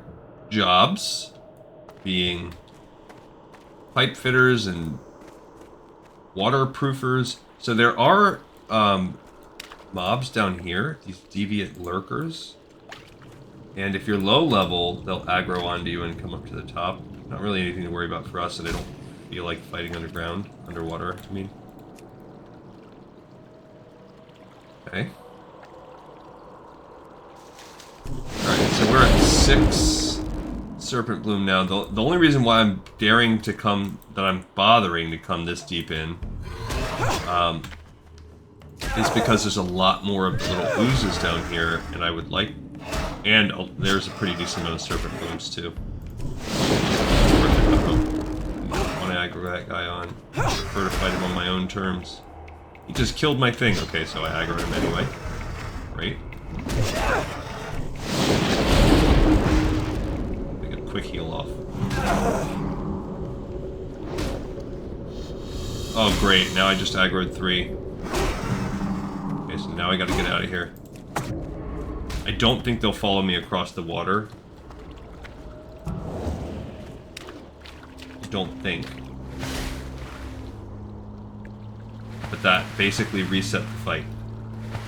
jobs, being pipe fitters and waterproofers. So there are mobs down here, these deviant lurkers. And if you're low level, they'll aggro onto you and come up to the top. Not really anything to worry about for us, and I don't feel like fighting underwater, I mean. Okay. Alright, so we're at 6 Serpent Bloom now. The only reason why I'm daring to come, that I'm bothering to come this deep in, is because there's a lot more of the little oozes down here, and I would like... And there's a pretty decent amount of Serpent Blooms, too. I want to aggro that guy on. I prefer to fight him on my own terms. He just killed my thing. Okay, so I aggroed him anyway. Great. Make a quick heal off. Oh, great. Now I just aggroed 3. Okay, so now I gotta get out of here. I don't think they'll follow me across the water. I don't think. But that basically reset the fight.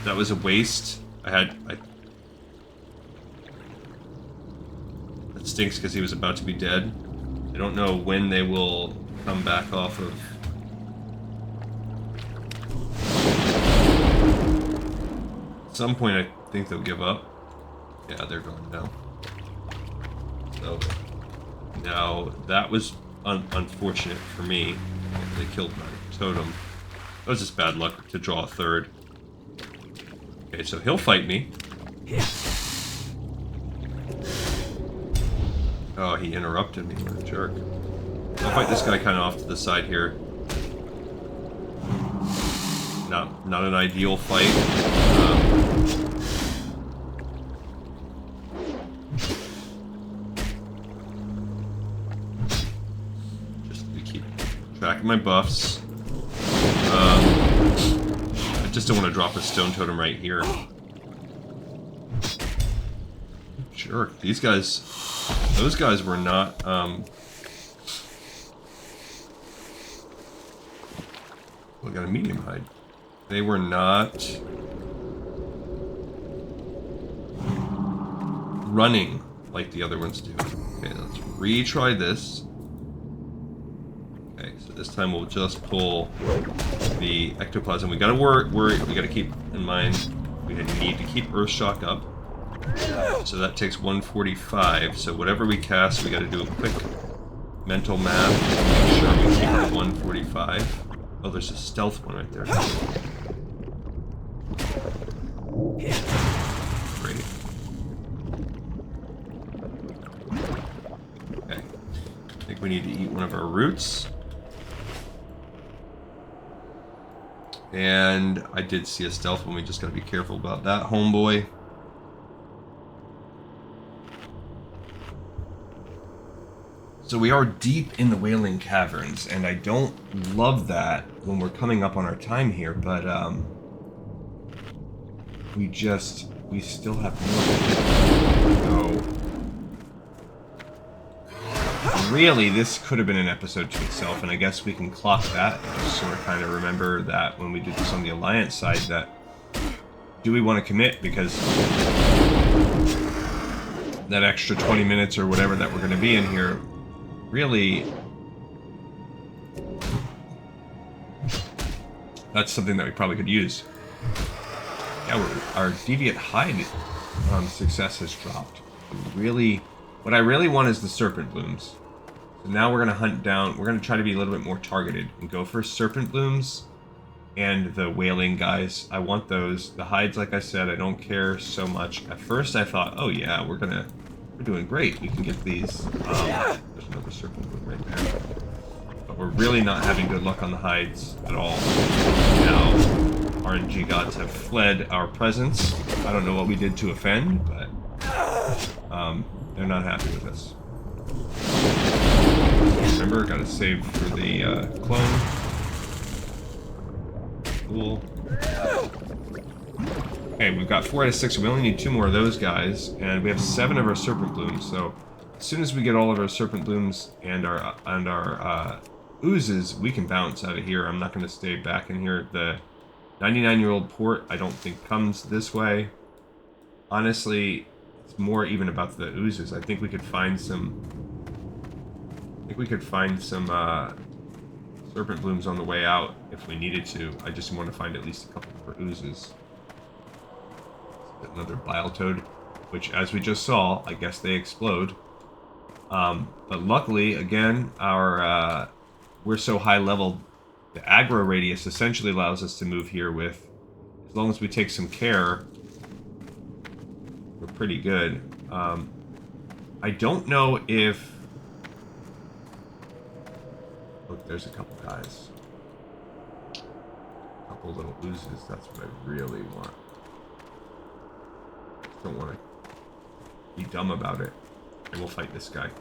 That was a waste. That stinks because he was about to be dead. I don't know when they will come back off of... At some point I think they'll give up. Yeah, they're gone now. So, now that was unfortunate for me. They killed my totem. That was just bad luck to draw a 3rd. Okay, so he'll fight me. Oh, he interrupted me. What a jerk. I'll fight this guy kind of off to the side here. Not an ideal fight. Just to keep track of my buffs. I just don't want to drop a stone totem right here. Jerk. These guys... Those guys were not, we got a medium hide. They were not running like the other ones do. Okay, let's retry this. Okay, so this time we'll just pull the ectoplasm. We gotta worry, we gotta keep in mind we need to keep Earthshock up. So that takes 145. So whatever we cast, we gotta do a quick mental math. Make sure we keep it at 145. Oh, there's a stealth one right there. Great. Okay. I think we need to eat one of our roots. And I did see a stealth one. We just gotta be careful about that, homeboy. So we are deep in the Wailing Caverns, and I don't love that when we're coming up on our time here, but we still have more to go. Really, this could have been an episode to itself, and I guess we can clock that and just sort of kind of remember that when we did this on the Alliance side, that do we want to commit? Because that extra 20 minutes or whatever that we're going to be in here, really, that's something that we probably could use. Yeah, our deviant hide success has dropped. What I really want is the Serpent Blooms. So now we're going to hunt down, we're going to try to be a little bit more targeted and go for Serpent Blooms and the Wailing guys. I want those. The hides, like I said, I don't care so much. At first I thought, oh yeah, we're doing great. We can get these. There's another Serpent Bloom right there. But we're really not having good luck on the hides at all. Now, RNG gods have fled our presence. I don't know what we did to offend, but they're not happy with us. Remember, gotta save for the clone. Cool. Okay, we've got 4 out of 6. We only need 2 more of those guys, and we have 7 of our serpent blooms. So as soon as we get all of our serpent blooms and our oozes, we can bounce out of here. I'm not going to stay back in here. The 99-year-old port, I don't think comes this way. Honestly, it's more even about the oozes. I think we could find some. Serpent blooms on the way out if we needed to. I just want to find at least a couple for oozes. Another bile toad, which, as we just saw, I guess they explode. But luckily, again, our we're so high level, the aggro radius essentially allows us to move here with, as long as we take some care, we're pretty good. I don't know if... Look, there's a couple guys. A couple little oozes, that's what I really want. Just don't want to be dumb about it. And we'll fight this guy.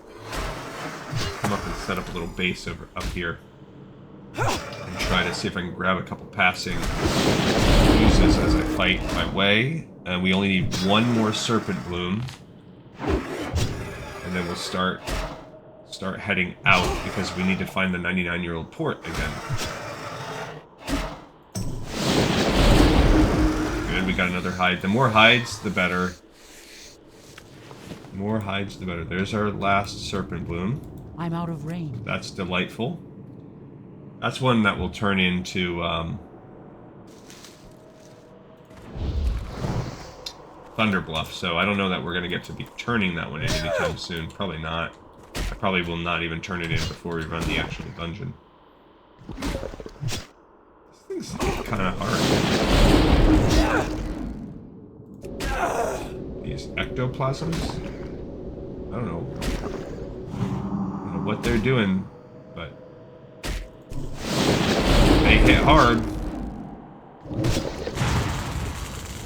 Come up and set up a little base up here. And try to see if I can grab a couple passing oozes as I fight my way. And we only need 1 more serpent bloom. And then we'll start heading out because we need to find the 99-year-old port again. Good, we got another hide. The more hides, the better. The more hides, the better. There's our last serpent bloom. I'm out of range. That's delightful. That's one that will turn into Thunder Bluff, so I don't know that we're going to get to be turning that one in anytime soon. Probably not. I probably will not even turn it in before we run the actual dungeon. This thing's kind of hard. These ectoplasms? I don't know what they're doing, but they hit hard.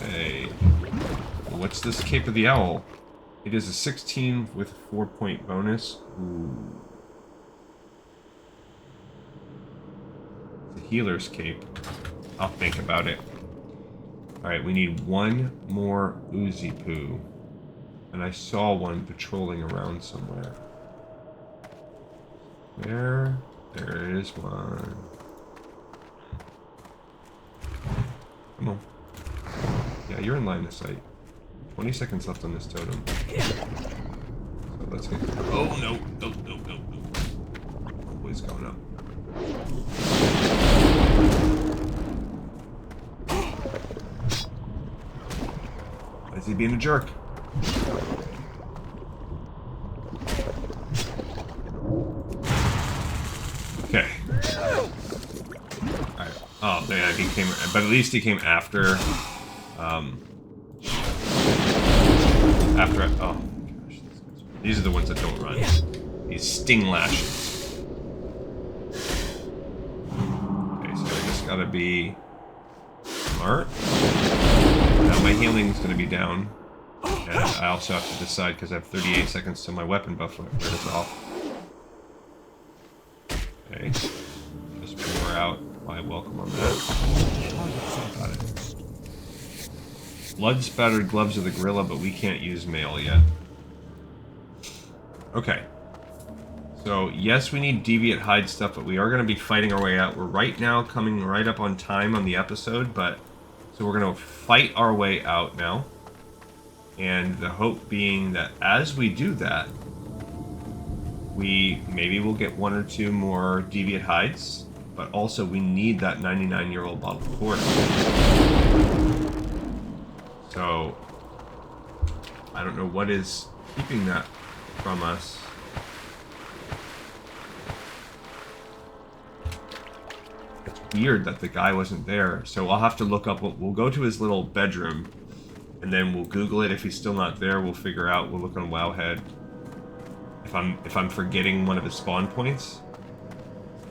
Hey, what's this Cape of the Owl? It is a 16 with a 4-point bonus. Ooh. It's a healer's cape. I'll think about it. Alright, we need 1 more oozy poo. And I saw one patrolling around somewhere. There is one. Come on. Yeah, you're in line of sight. 20 seconds left on this totem. So let's get... Oh, no. No. Always going up. Why is he being a jerk? Okay. Alright. Oh, yeah, he came... But at least he came after... After I... Oh, gosh. These are the ones that don't run. These sting lashes. Okay, so I just gotta be... smart. Now my healing's gonna be down. And I also have to decide, because I have 38 seconds till my weapon buff wears off. Okay. Just pour out my welcome on that. Got it. Blood spattered gloves of the gorilla, but we can't use mail yet. Okay. So, yes, we need deviant hide stuff, but we are going to be fighting our way out. We're right now coming right up on time on the episode, but... So we're going to fight our way out now. And the hope being that as we do that, maybe we'll get 1 or 2 more deviant hides, but also we need that 99-year-old bottle of port. So, I don't know what is keeping that from us. It's weird that the guy wasn't there, so I'll have to look up. We'll go to his little bedroom, and then we'll Google it. If he's still not there, we'll figure out. We'll look on Wowhead. If I'm forgetting one of his spawn points,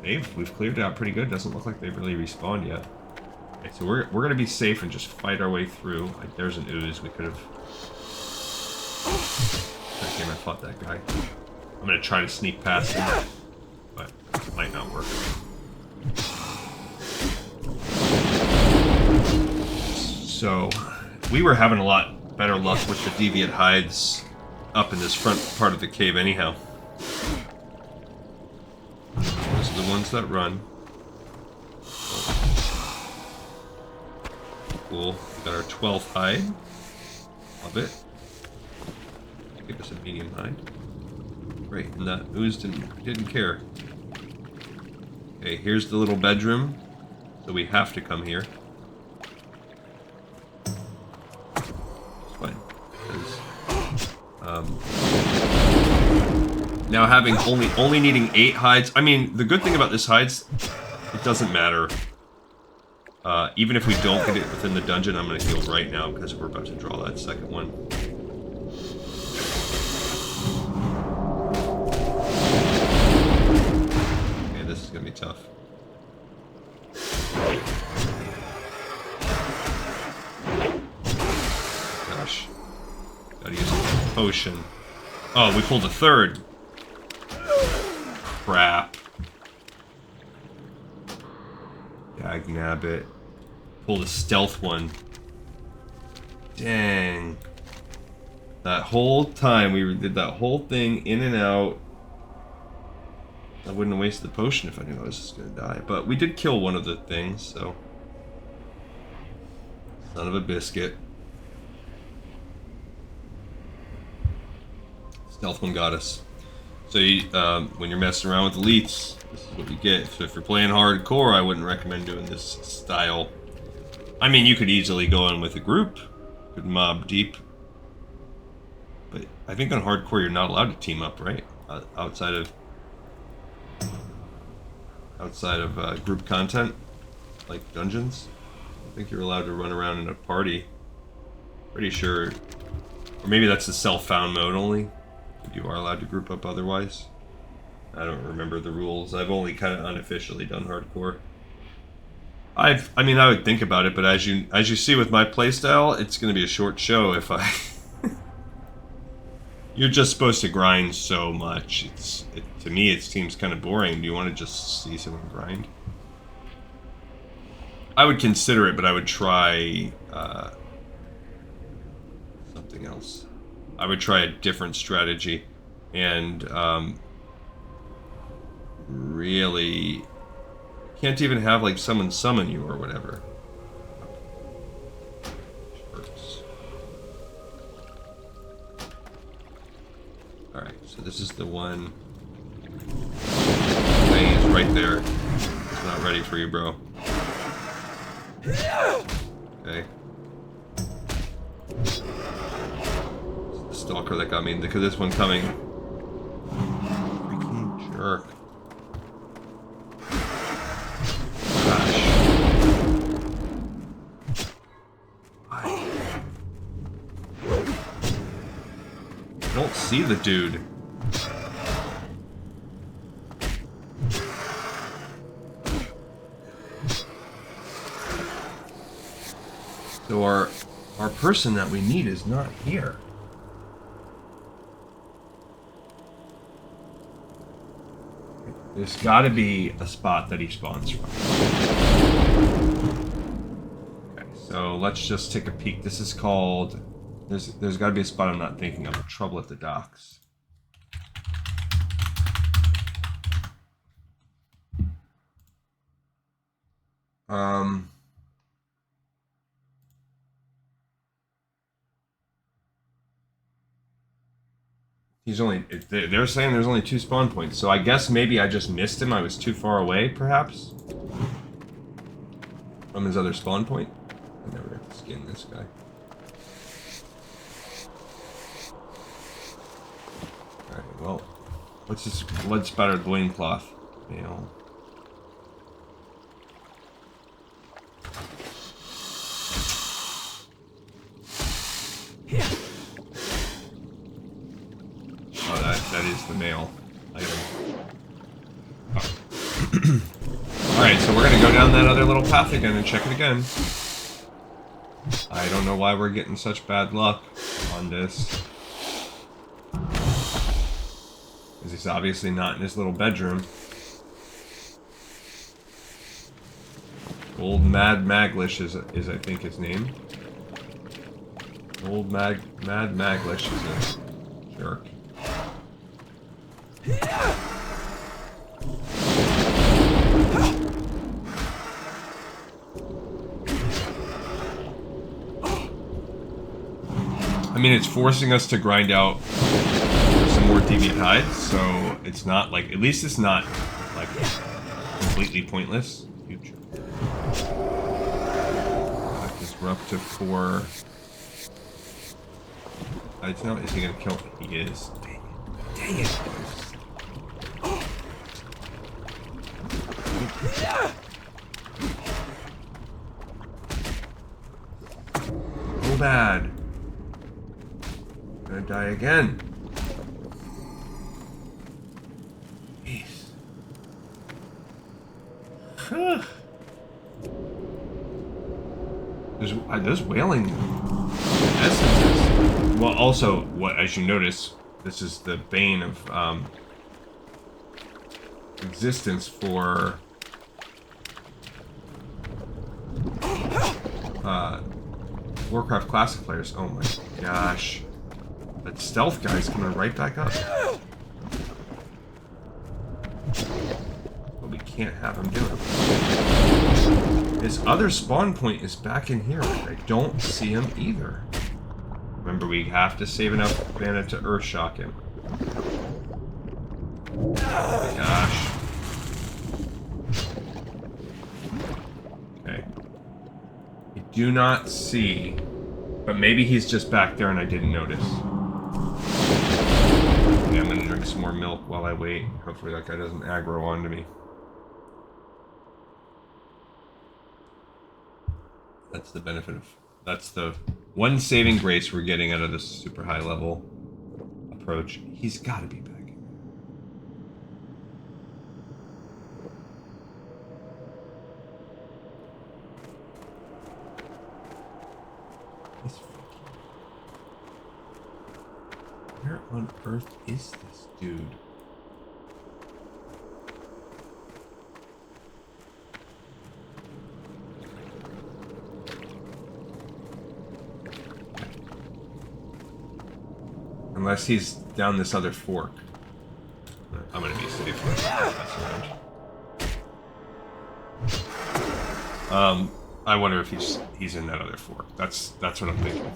we've cleared it out pretty good. Doesn't look like they've really respawned yet. Okay, so we're gonna be safe and just fight our way through. Like, there's an ooze. We could have. That game I fought that guy. I'm gonna try to sneak past him, but it might not work. So, we were having a lot better luck with the deviant hides up in this front part of the cave anyhow. Those are the ones that run. Cool. We got our 12th hide. Love it. Give us a medium hide. Great, and that ooze didn't care. Okay, here's the little bedroom. So we have to come here. Now having only needing 8 hides. I mean, the good thing about this hides, it doesn't matter. Even if we don't get it within the dungeon, I'm gonna heal right now because we're about to draw that second one. Okay, this is gonna be tough. Gosh. Gotta use a potion. Oh, we pulled a third. Crap. Dagnabbit. Pulled a stealth one. Dang. That whole time we did that whole thing in and out. I wouldn't have wasted the potion if I knew I was just gonna die. But we did kill one of the things, so. Son of a biscuit. Stealth one got us. So you, when you're messing around with elites, this is what you get. So if you're playing hardcore, I wouldn't recommend doing this style. I mean, you could easily go in with a group, could mob deep. But I think on hardcore, you're not allowed to team up, right? Outside of group content, like dungeons. I think you're allowed to run around in a party. Pretty sure, or maybe that's the self-found mode only. You are allowed to group up otherwise. I don't remember the rules. I've only kind of unofficially done hardcore. I mean, I would think about it, but as you see with my playstyle, it's going to be a short show if I... You're just supposed to grind so much. To me, it seems kind of boring. Do you want to just see someone grind? I would consider it, but I would try something else. I would try a different strategy, and really can't even have like someone summon you or whatever. All right, so this is the one. He's right there. It's not ready for you, bro. Okay. Stalker that got me. Look at this one coming. Freaking jerk. Gosh. I don't see the dude. So our person that we need is not here. There's got to be a spot that he spawns from. Okay, so let's just take a peek. This is called... There's got to be a spot I'm not thinking of. Trouble at the Docks. He's only... They're saying there's only 2 spawn points, so I guess maybe I just missed him. I was too far away, perhaps? From his other spawn point? I never have to skin this guy. Alright, well... What's this blood-spattered loincloth? Mail. That is the mail item. Oh. Alright, so we're gonna go down that other little path again and check it again. I don't know why we're getting such bad luck on this. Because he's obviously not in his little bedroom. Old Mad Maglish is I think his name. Old Mad Maglish is a jerk. I mean, it's forcing us to grind out for some more deviant hides, so it's not like, at least it's not like completely pointless. Huge. Because we're up to 4 hides now. Is he gonna kill me? He is. Dang it. So bad. Gonna die again. Jeez. There's wailing essences. Well, also, as you notice, this is the bane of existence for Warcraft Classic players. Oh my gosh. That stealth guy's coming right back up. But we can't have him do it. His other spawn point is back in here. I don't see him either. Remember, we have to save enough mana to Earth Shock him. Oh my gosh. Okay. I do not see, but maybe he's just back there and I didn't notice. Okay, I'm gonna drink some more milk while I wait. Hopefully that guy doesn't aggro onto me. That's the benefit of... That's the one saving grace we're getting out of this super high level approach. He's got to be back. Where on earth is this dude? Unless he's down this other fork. I'm gonna be safe. I wonder if he's in that other fork. That's what I'm thinking.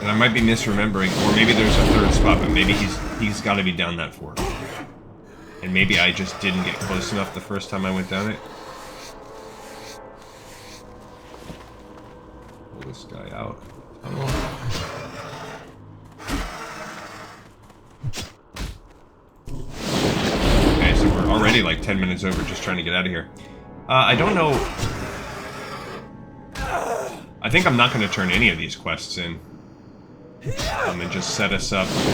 And I might be misremembering, or maybe there's a third spot, but maybe he's got to be down that fork. And maybe I just didn't get close enough the first time I went down it. Pull this guy out. Okay, so we're already like 10 minutes over just trying to get out of here. I don't know. I think I'm not going to turn any of these quests in. And just set us up for...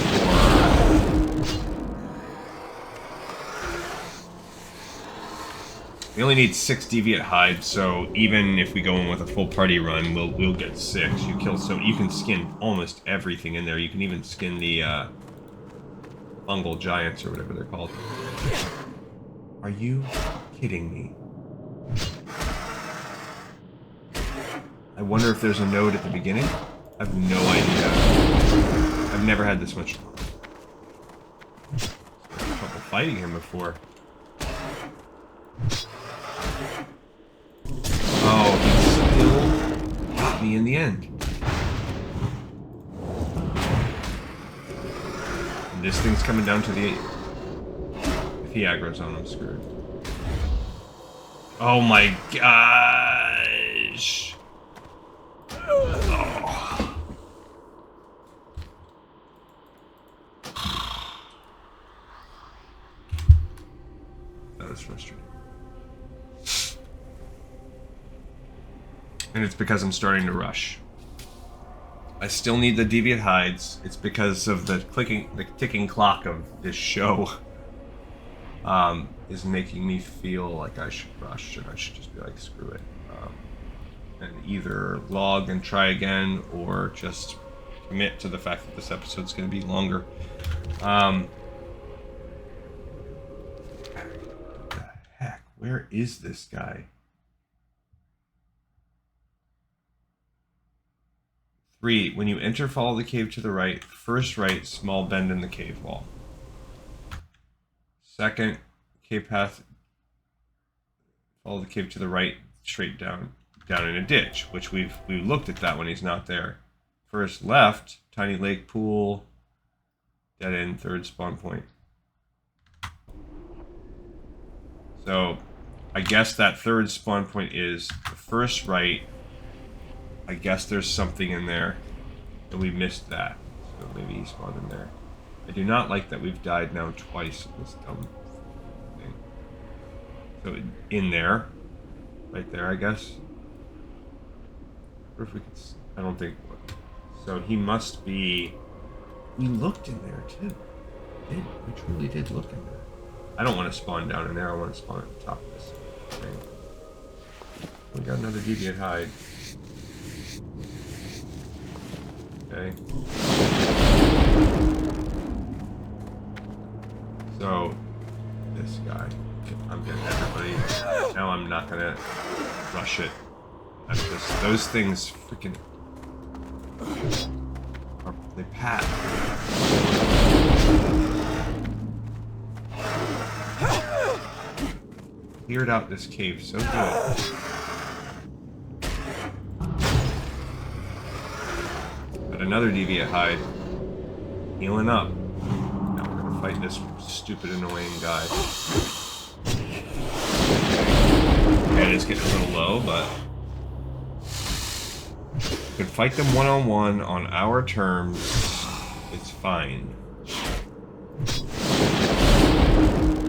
We only need 6 deviant hides, so even if we go in with a full party run, we'll get 6. You can skin almost everything in there. You can even skin the fungal giants or whatever they're called. Are you kidding me? I wonder if there's a node at the beginning. I have no idea. I've never had this much trouble fighting him before. Oh, he still got me in the end. And this thing's coming down to the... If he aggro's on, I'm screwed. Oh my gosh! Oh. That was frustrating. And it's because I'm starting to rush. I still need the deviant hides. It's because of the ticking clock of this show. Is making me feel like I should rush and I should just be like, screw it. And either log and try again or just commit to the fact that this episode's going to be longer. What the heck? Where is this guy? 3. When you enter, follow the cave to the right. First right, small bend in the cave wall. Second, cave path, follow the cave to the right, straight down in a ditch, which we looked at that when he's not there. First left, tiny lake pool, dead end, third spawn point. So I guess that third spawn point is the first right. I guess there's something in there, and we missed that. So maybe he spawned in there. I do not like that we've died now twice in this dumb thing. So in there, right there, I guess. Or if we could, I don't think. So he must be. We looked in there too. We truly did look in there. I don't want to spawn down in there. I want to spawn at the top of this thing. We got another deviant hide. Okay. So, this guy. I'm getting everybody. Now I'm not gonna rush it. That's just, those things freaking. They pat. Cleared out this cave so good. Got another deviant hide. Healing up. Now we're gonna fight this stupid, annoying guy. Okay, it's getting a little low, but we can fight them one-on-one on our terms. It's fine.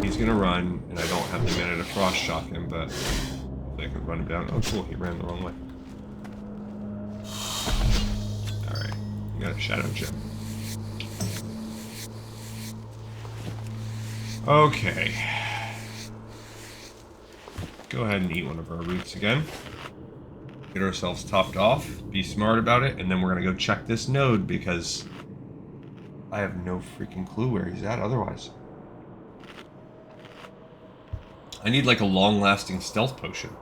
He's gonna run, and I don't have the mana to frost shock him, but I can run him down. Oh, cool, he ran the wrong way. Alright, we got a shadow gem. Okay. Go ahead and eat one of our roots again. Get ourselves topped off, be smart about it, and then we're gonna go check this node because I have no freaking clue where he's at otherwise. I need like a long-lasting stealth potion.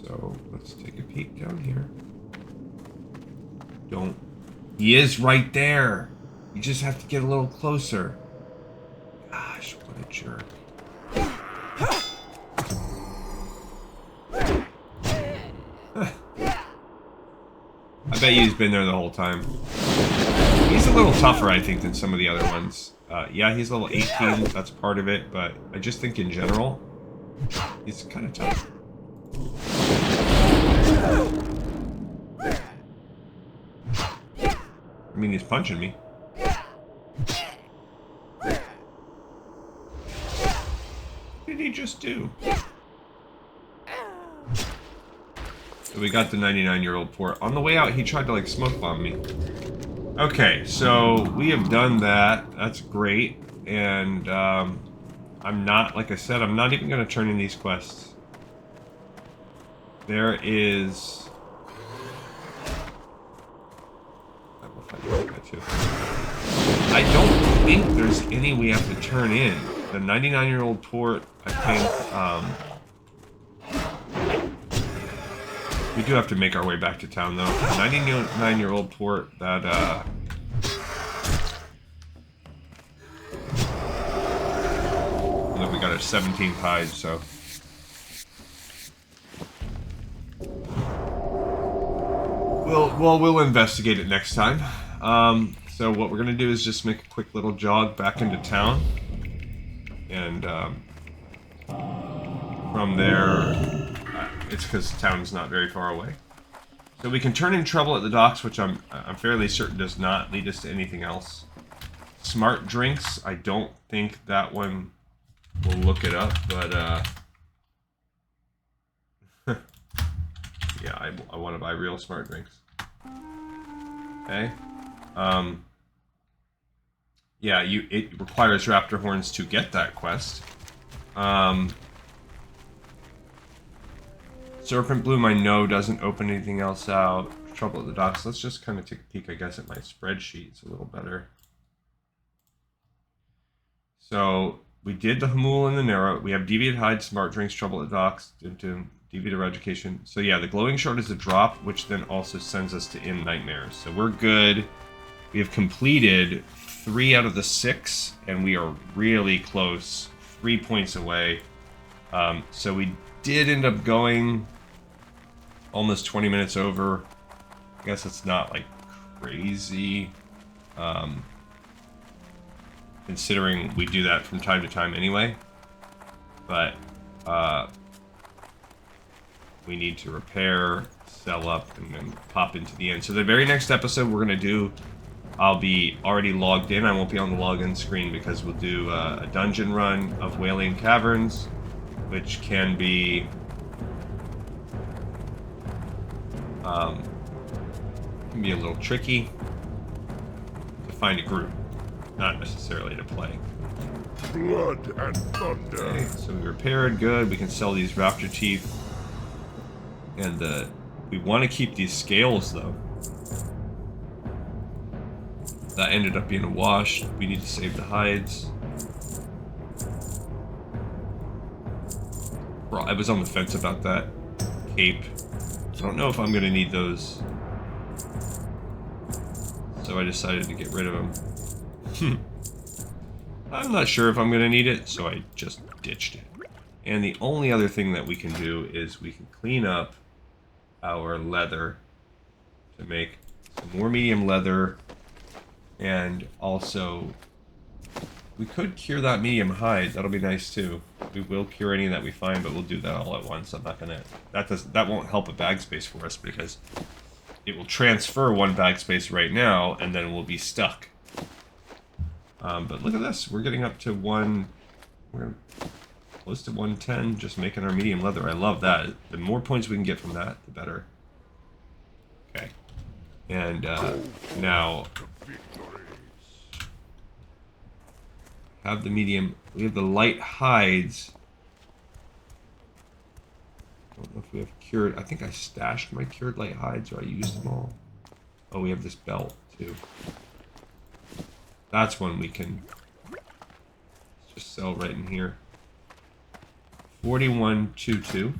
So let's take a peek down here. Don't. He is right there. You just have to get a little closer. Gosh, what a jerk. I bet you he's been there the whole time. He's a little tougher, I think, than some of the other ones. Yeah, he's level 18, that's part of it, but I just think in general, he's kind of tough. I mean, he's punching me. What did he just do? So we got the 99-year-old port. On the way out, he tried to, like, smoke bomb me. Okay, so we have done that. That's great. And, I'm not, like I said, I'm not even going to turn in these quests. There is... I don't think there's any we have to turn in. The 99-year-old port, I think, we do have to make our way back to town, though. The 99-year-old port, that, look, we got our 17th hide, so... We'll investigate it next time. So what we're gonna do is just make a quick little jog back into town, and from there, it's because town's not very far away. So we can turn in trouble at the docks, which I'm fairly certain does not lead us to anything else. smart drinks. I don't think that one will look it up, but yeah, I want to buy real smart drinks. Okay. Yeah, it requires raptor horns to get that quest. Serpent Bloom, I know, doesn't open anything else out. Trouble at the Docks. Let's just kind of take a peek, I guess, at my spreadsheet. It's a little better. So, we did the Hamul and the Narrow. We have Deviated Hide, Smart Drinks, Trouble at the Docks, Deviated Education. So yeah, the Glowing Shard is a drop, which then also sends us to Inn Nightmares. So we're good. We have completed 3 out of the 6, and we are really close. 3 points away. So we did end up going almost 20 minutes over. I guess it's not like crazy, considering we do that from time to time anyway. But we need to repair, sell up, and then pop into the end. So the very next episode we're going to do, I'll be already logged in. I won't be on the login screen because we'll do a dungeon run of Wailing Caverns, which can be a little tricky to find a group, not necessarily to play. Blood and thunder. Okay, so we repaired, good. We can sell these raptor teeth, and we want to keep these scales though. That ended up being a wash. We need to save the hides. Bro, I was on the fence about that cape. I don't know if I'm gonna need those, so I decided to get rid of them. I'm not sure if I'm gonna need it, so I just ditched it. And the only other thing that we can do is we can clean up our leather to make some more medium leather, and also we could cure that medium hide. That'll be nice too. We will cure any that we find, but we'll do that all at once. I'm not gonna. That won't help a bag space for us because it will transfer 1 bag space right now, and then we'll be stuck. But look at this. We're getting up to we're close to 110, just making our medium leather. I love that. The more points we can get from that, the better. Okay. And now have the medium. We have the light hides. I don't know if we have cured. I think I stashed my cured light hides, or I used them all. Oh, we have this belt too. That's one we can just sell right in here. 4122.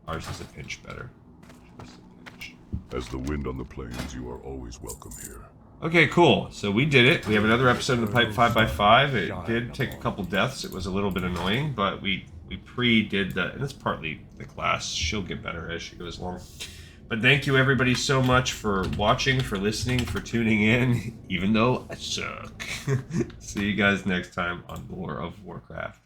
Ours is a pinch better. Just a pinch. As the wind on the plains, you are always welcome here. Okay, cool. So we did it. We have another episode of the Pipe 5x5. It did take a couple deaths. It was a little bit annoying, but we pre-did that, and it's partly the class. She'll get better as she goes along. But thank you everybody so much for watching, for listening, for tuning in, even though I suck. See you guys next time on Lore of Warcraft.